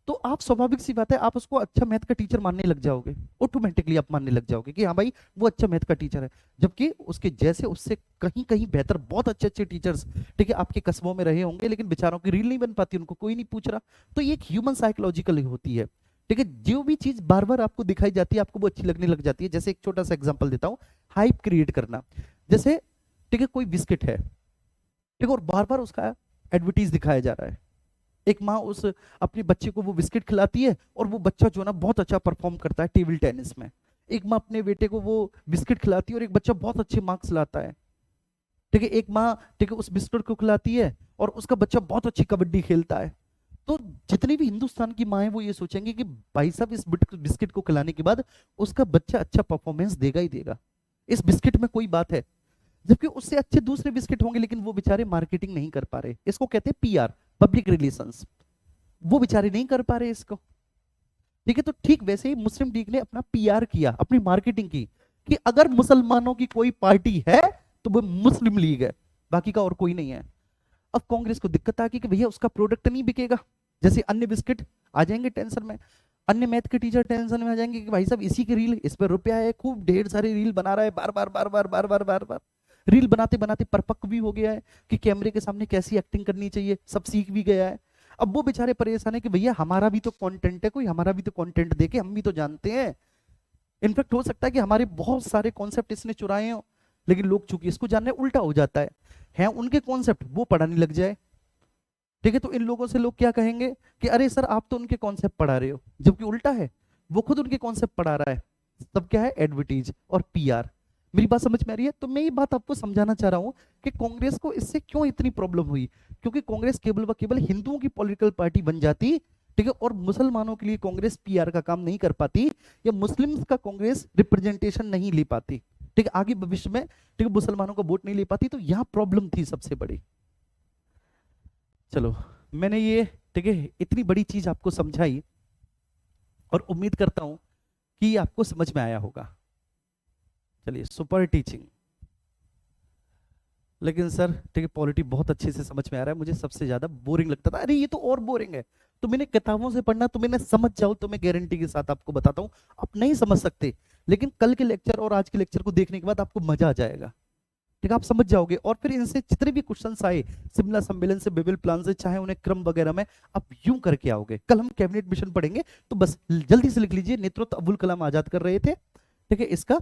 तो आप स्वाभाविक सी बात है आप उसको अच्छा मैथ का टीचर मानने लग जाओगे, ऑटोमेटिकली आप मानने लग जाओगे कि हाँ भाई वो अच्छा मैथ का टीचर है, जबकि उसके जैसे उससे कहीं कहीं बेहतर बहुत अच्छे अच्छे टीचर्स, ठीक है, आपके कस्बों में रहे होंगे, लेकिन बेचारों की रील नहीं बन पाती, उनको कोई नहीं पूछ रहा। तो ये एक ह्यूमन साइकोलॉजिकल होती है, ठीक है, जो भी चीज बार बार आपको दिखाई जाती है आपको वो अच्छी लगने लग जाती है। जैसे एक छोटा सा एग्जाम्पल देता हूँ, हाइप क्रिएट करना। जैसे ठीक है, कोई बिस्किट है, ठीक है, और बार बार उसका एडवर्टीज दिखाया जा रहा है, एक माँ उस अपने बच्चे को वो बिस्किट खिलाती है और वो बच्चा जो ना बहुत अच्छा परफॉर्म करता है टेबल टेनिस में, एक माँ अपने बेटे को वो बिस्किट खिलाती है और एक बच्चा बहुत अच्छे मार्क्स लाता है, ठीक है, एक माँ, ठीक है, उस बिस्किट को खिलाती है और उसका बच्चा बहुत अच्छी कबड्डी खेलता है। तो जितनी भी हिंदुस्तान की माँ है वो ये सोचेंगे कि भाई साहब इस बिस्किट को खिलाने के बाद उसका बच्चा अच्छा परफॉर्मेंस देगा ही देगा, इस बिस्किट में कोई बात है, जबकि उससे अच्छे दूसरे बिस्किट होंगे लेकिन वो बेचारे मार्केटिंग नहीं कर पा रहे, इसको कहते हैं पीआर, पब्लिक रिलेशंस, वो बेचारे नहीं कर पा रहे इसको, ठीक है। तो ठीक वैसे ही मुस्लिम लीग ने अपना पीआर किया, अपनी मार्केटिंग की कि अगर मुसलमानों की कोई पार्टी है तो वो मुस्लिम लीग है, बाकी का और कोई नहीं है। अब कांग्रेस को दिक्कत आ गई कि भैया उसका प्रोडक्ट नहीं बिकेगा, जैसे अन्य बिस्किट आ जाएंगे टेंशन में, अन्य मैथ के टीचर टेंशन में आ जाएंगे कि भाई साहब इसी की रील, इस पर रुपया है, खूब ढेर सारी रील बना रहा है, बार बार बार बार बार बार बार बार रील बनाते बनाते परिपक्व भी हो गया है कि कैमरे के सामने कैसी एक्टिंग करनी चाहिए, सब सीख भी गया है। अब वो बेचारे परेशान है कि भैया हमारा भी तो कंटेंट है, कोई हमारा भी तो कंटेंट देखे, हम भी तो जानते हैं। इनफैक्ट हो सकता है कि हमारे बहुत सारे कॉन्सेप्ट इसने चुराए हो, लेकिन लोग चूंकि इसको जानने उल्टा हो जाता है उनके कॉन्सेप्ट वो पढ़ाने लग जाए, ठीक है। तो इन लोगों से लोग क्या कहेंगे कि अरे सर आप तो उनके कॉन्सेप्ट पढ़ा रहे हो, जबकि उल्टा है, वो खुद उनके कॉन्सेप्ट पढ़ा रहा है। तब क्या है, एडवर्टीज और पीआर। मेरी बात समझ में आ रही है। तो मैं ये बात आपको समझाना चाह रहा हूं कि कांग्रेस को इससे क्यों इतनी प्रॉब्लम हुई, क्योंकि कांग्रेस केवल व केवल हिंदुओं की पॉलिटिकल पार्टी बन जाती, ठीक है, और मुसलमानों के लिए कांग्रेस पीआर का काम नहीं कर पाती, या मुस्लिम्स का कांग्रेस रिप्रेजेंटेशन नहीं ले पाती, ठीक है, आगे भविष्य में, ठीक है, मुसलमानों का वोट नहीं ले पाती। तो यहां प्रॉब्लम थी सबसे बड़ी। चलो मैंने ये, ठीक है, इतनी बड़ी चीज आपको समझाई और उम्मीद करता हूं कि आपको समझ में आया होगा। चलिए, सुपर टीचिंग। लेकिन सर ठीक है, पॉलिटी बहुत अच्छे से समझ में आ रहा है, मुझे सबसे ज्यादा बोरिंग लगता था, अरे ये तो और बोरिंग है। तो मैंने किताबों से पढ़ना, तो मैंने समझ जाओ तो मैं गारंटी के साथ आपको बताता हूँ, आप नहीं समझ सकते, लेकिन कल के लेक्चर और आज के लेक्चर को देखने के बाद आपको मजा आ जाएगा। ठीक है, आप समझ जाओगे, और फिर इनसे जितने भी क्वेश्चंस आए, शिमला सम्मेलन से, बेबिल प्लान से, चाहे उन्हें क्रम वगैरह में, आप यूं करके आओगे। कल हम कैबिनेट मिशन पढ़ेंगे, तो बस जल्दी से लिख लीजिए, नेतृत्व अबुल कलाम आजाद कर रहे थे। ठीक है, इसका,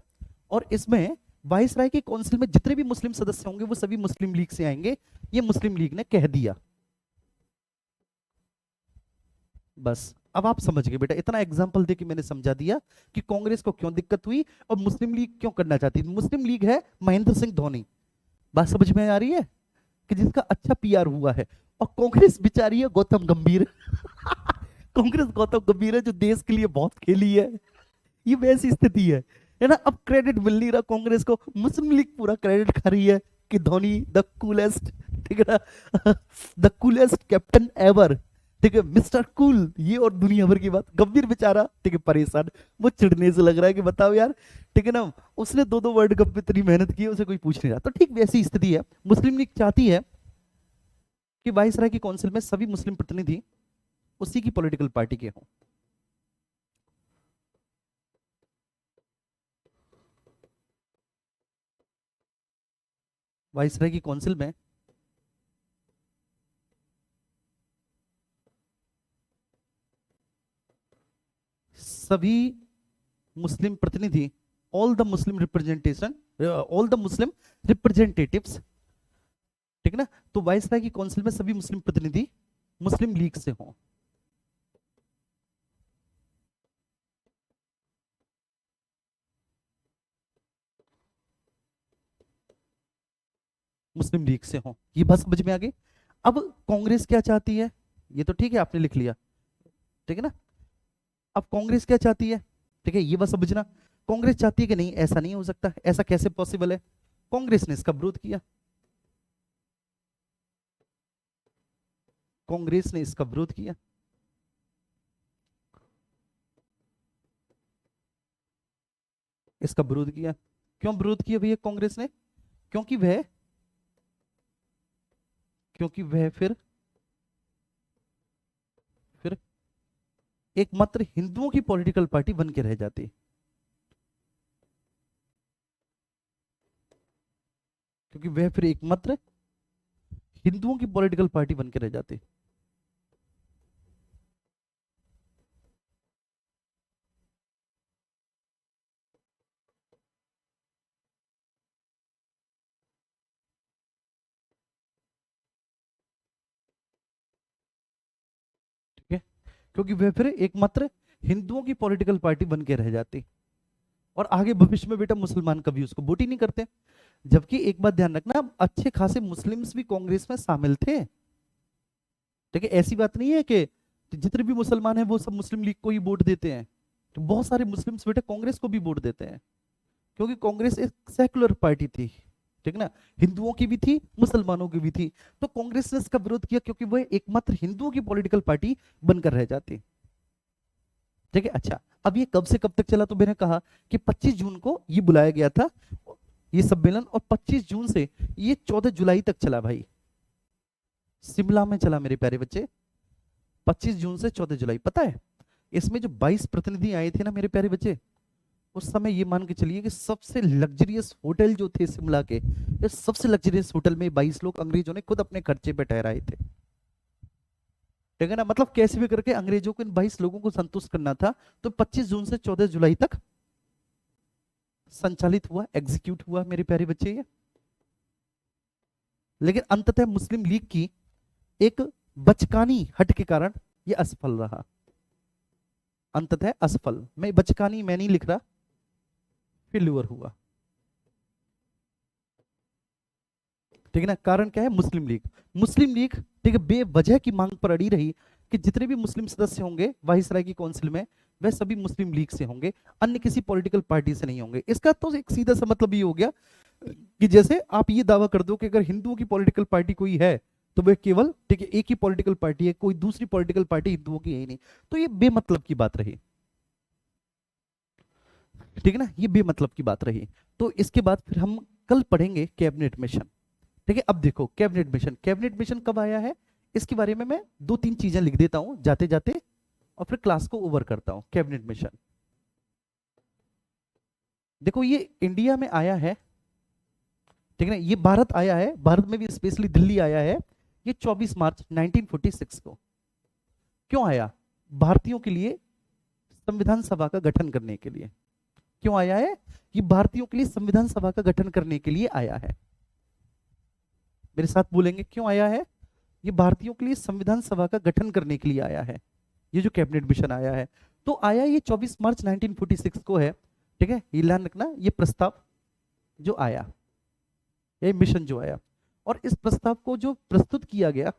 और इसमें वाइसराय की काउंसिल में जितने भी मुस्लिम सदस्य होंगे वो सभी मुस्लिम लीग से आएंगे, ये मुस्लिम लीग ने कह दिया। बस अब आप समझ गए बेटा, इतना एग्जांपल दे के मैंने समझा दिया कि कांग्रेस को क्यों दिक्कत हुई और मुस्लिम लीग क्यों करना चाहती थी। मुस्लिम लीग है महेंद्र सिंह धोनी, बात समझ में आ रही है, कि जिसका अच्छा पीआर हुआ है, और कांग्रेस बिचारी है गौतम गंभीर कांग्रेस गौतम गंभीर है जो देश के लिए बहुत खेली है, ये वैसी स्थिति है ना। अब क्रेडिट मिल नहीं रहा कांग्रेस को, मुस्लिम लीग पूरा क्रेडिट खा रही है कि धोनी द कूलेस्ट, ठीक है ना द कूलेस्ट कैप्टन एवर, ठीक है, मिस्टर कूल, ये और दुनिया भर की बात। गंभीर बेचारा ठीक है परेशान, वो चिढ़ने से लग रहा है कि बताओ यार, ठीक है ना, उसने दो दो वर्ल्ड कप में इतनी मेहनत की है, उसे कोई पूछ नहीं रहा। तो ठीक वैसी स्थिति है, मुस्लिम लीग चाहती है कि वाइसराय की काउंसिल में सभी मुस्लिम प्रतिनिधि उसी की पॉलिटिकल पार्टी के हों। वाइसराय की काउंसिल में सभी मुस्लिम प्रतिनिधि, all the Muslim representation, all the Muslim representatives, ठीक है ना, तो वाइसराय की काउंसिल में सभी मुस्लिम प्रतिनिधि मुस्लिम लीग से हों। मुस्लिम लीग से हों, ये बात समझ में आ गई। अब कांग्रेस क्या चाहती है, ये तो ठीक है आपने लिख लिया, ठीक है ना। अब कांग्रेस क्या चाहती है, ठीक है, ये बात समझना। कांग्रेस चाहती है कि नहीं ऐसा नहीं हो सकता, ऐसा कैसे पॉसिबल है, कांग्रेस ने इसका विरोध किया, कांग्रेस ने इसका विरोध किया। इसका विरोध किया, क्यों विरोध किया भैया कांग्रेस ने, क्योंकि वह फिर एकमात्र हिंदुओं की पॉलिटिकल पार्टी बन के रह जाती, क्योंकि वह फिर एकमात्र हिंदुओं की पॉलिटिकल पार्टी बन के रह जाती। ठीक है, क्योंकि वह फिर एकमात्र हिंदुओं की पॉलिटिकल पार्टी बन के रह जाती, और आगे भविष्य में बेटा मुसलमान कभी उसको वोट ही नहीं करते। जबकि एक बात ध्यान रखना, अच्छे खासे मुस्लिम्स भी कांग्रेस में शामिल थे, ठीक है, ऐसी बात नहीं है कि जितने भी मुसलमान हैं वो सब मुस्लिम लीग को ही वोट देते हैं। तो बहुत सारे मुस्लिम्स बेटा कांग्रेस को भी वोट देते हैं, क्योंकि कांग्रेस एक सेकुलर पार्टी थी, ठीक ना, हिंदुओं की भी थी मुसलमानों की भी थी। तो कांग्रेस ने इसका विरोध किया क्योंकि वह एकमात्र हिंदुओं की पॉलिटिकल पार्टी बनकर रह जाती, ठीक है। अच्छा, अब ये कब से कब तक चला, तो मैंने कहा कि 25 जून को ये बुलाया गया था ये सम्मेलन, और 25 जून से ये 14 जुलाई तक चला भाई, शिमला में चला मेरे प्यारे बच्चे, 25 जून से 14 जुलाई। पता है इसमें जो 22 प्रतिनिधि आए थे ना मेरे प्यारे बच्चे, उस समय ये मान के चलिए कि सबसे लग्जरियस होटल जो थे शिमला के, ये सबसे लग्जरियस होटल में 22 लोग अंग्रेजों ने खुद अपने खर्चे पे ठहराए थे, ठीक है ना। मतलब कैसे भी करके अंग्रेजों को इन 22 लोगों को संतुष्ट करना था। तो 25 जून से 14 जुलाई तक संचालित हुआ, एग्जीक्यूट हुआ मेरे प्यारे बच्चे ये। लेकिन अंततः मुस्लिम लीग की एक बचकानी हट के कारण यह असफल रहा, अंततः असफल। मैं बचकानी मैं नहीं लिख रहा, फेल्यूर हुआ, ठीक है ना। कारण क्या है, मुस्लिम लीग, मुस्लिम लीग ठीक है बेवजह की मांग पर अड़ी रही कि जितने भी मुस्लिम सदस्य होंगे वाइसराय की काउंसिल में वह सभी मुस्लिम लीग से होंगे, अन्य किसी पॉलिटिकल पार्टी से नहीं होंगे। इसका तो एक सीधा सा मतलब ये हो गया कि जैसे आप ये दावा कर दो कि अगर हिंदुओं की पॉलिटिकल पार्टी कोई है तो वह केवल ठीक है एक ही पॉलिटिकल पार्टी है, कोई दूसरी पॉलिटिकल पार्टी हिंदुओं की है ही नहीं। तो ये बेमतलब की बात रही। ठीक है ना, ये बेमतलब की बात रही। तो इसके बाद फिर हम कल पढ़ेंगे कैबिनेट मिशन। ठीक है, अब देखो कैबिनेट मिशन, कैबिनेट मिशन कब आया है इसके बारे में मैं दो तीन चीजें लिख देता हूं जाते जाते और फिर क्लास को ओवर करता हूं। कैबिनेट मिशन देखो ये इंडिया में आया है, ठीक है ना, ये भारत आया है, भारत में भी स्पेशली दिल्ली आया है ये 24 मार्च 1946 को। क्यों आया? भारतीयों के लिए संविधान सभा का गठन करने के लिए। क्यों आया है? ये भारतीयों के लिए संविधान सभा का गठन करने के लिए आया है। मेरे साथ बोलेंगे क्यों आया है? ये भारतीयों के लिए संविधान सभा का गठन करने के लिए आया है, ये जो कैबिनेट मिशन आया है। तो आया ये 24 मार्च 1946 को है, ठीक है, ये ध्यान रखना, ये प्रस्ताव जो आया, ये मिशन जो आया, और इस प्रस्ताव को जो प्रस्तुत किया गया,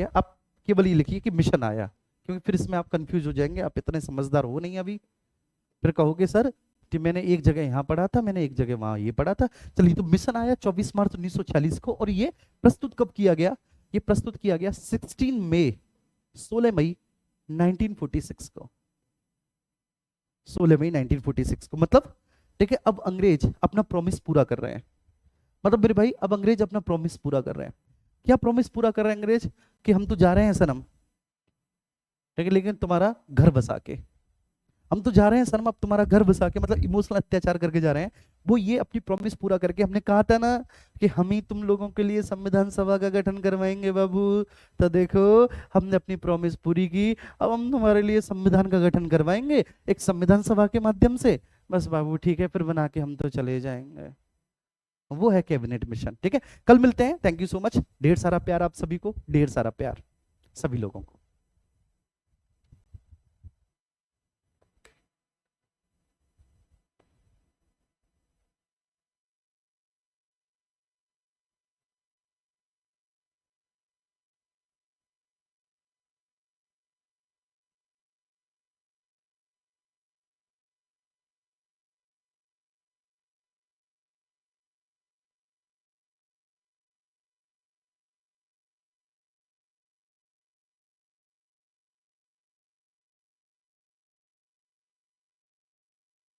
आप केवल ये लिखिए कि मिशन आया, क्योंकि फिर इसमें आप कंफ्यूज हो जाएंगे, आप इतने समझदार हो नहीं अभी, फिर कहोगे सर कि मैंने एक जगह यहाँ पढ़ा था, मैंने एक जगह वहां ये पढ़ा था। चलिए, तो मिशन आया 24 मार्च 1946 को, और ये प्रस्तुत कब किया गया? ये प्रस्तुत किया गया 16 मई 1946 को, 16 मई 1946 को। मतलब ठीक है, अब अंग्रेज अपना प्रॉमिस पूरा कर रहे हैं, मतलब मेरे भाई अब अंग्रेज अपना प्रॉमिस पूरा कर रहे हैं। क्या प्रॉमिस पूरा कर रहे हैं अंग्रेज? कि हम तो जा रहे हैं सनम, ठीक है, लेकिन तुम्हारा घर बसा के, हम तो जा रहे हैं सनम अब तुम्हारा घर बसा के, मतलब इमोशनल अत्याचार करके जा रहे हैं। वो ये अपनी प्रॉमिस पूरा करके, हमने कहा था ना कि हम ही तुम लोगों के लिए संविधान सभा का गठन करवाएंगे बाबू, तो देखो हमने अपनी प्रॉमिस पूरी की, अब हम तुम्हारे लिए संविधान का गठन करवाएंगे एक संविधान सभा के माध्यम से। बस बाबू ठीक है, फिर बना के हम तो चले जाएंगे। वो है कैबिनेट मिशन। ठीक है, कल मिलते हैं, थैंक यू सो मच, ढेर सारा प्यार आप सभी को, ढेर सारा प्यार सभी लोगों को।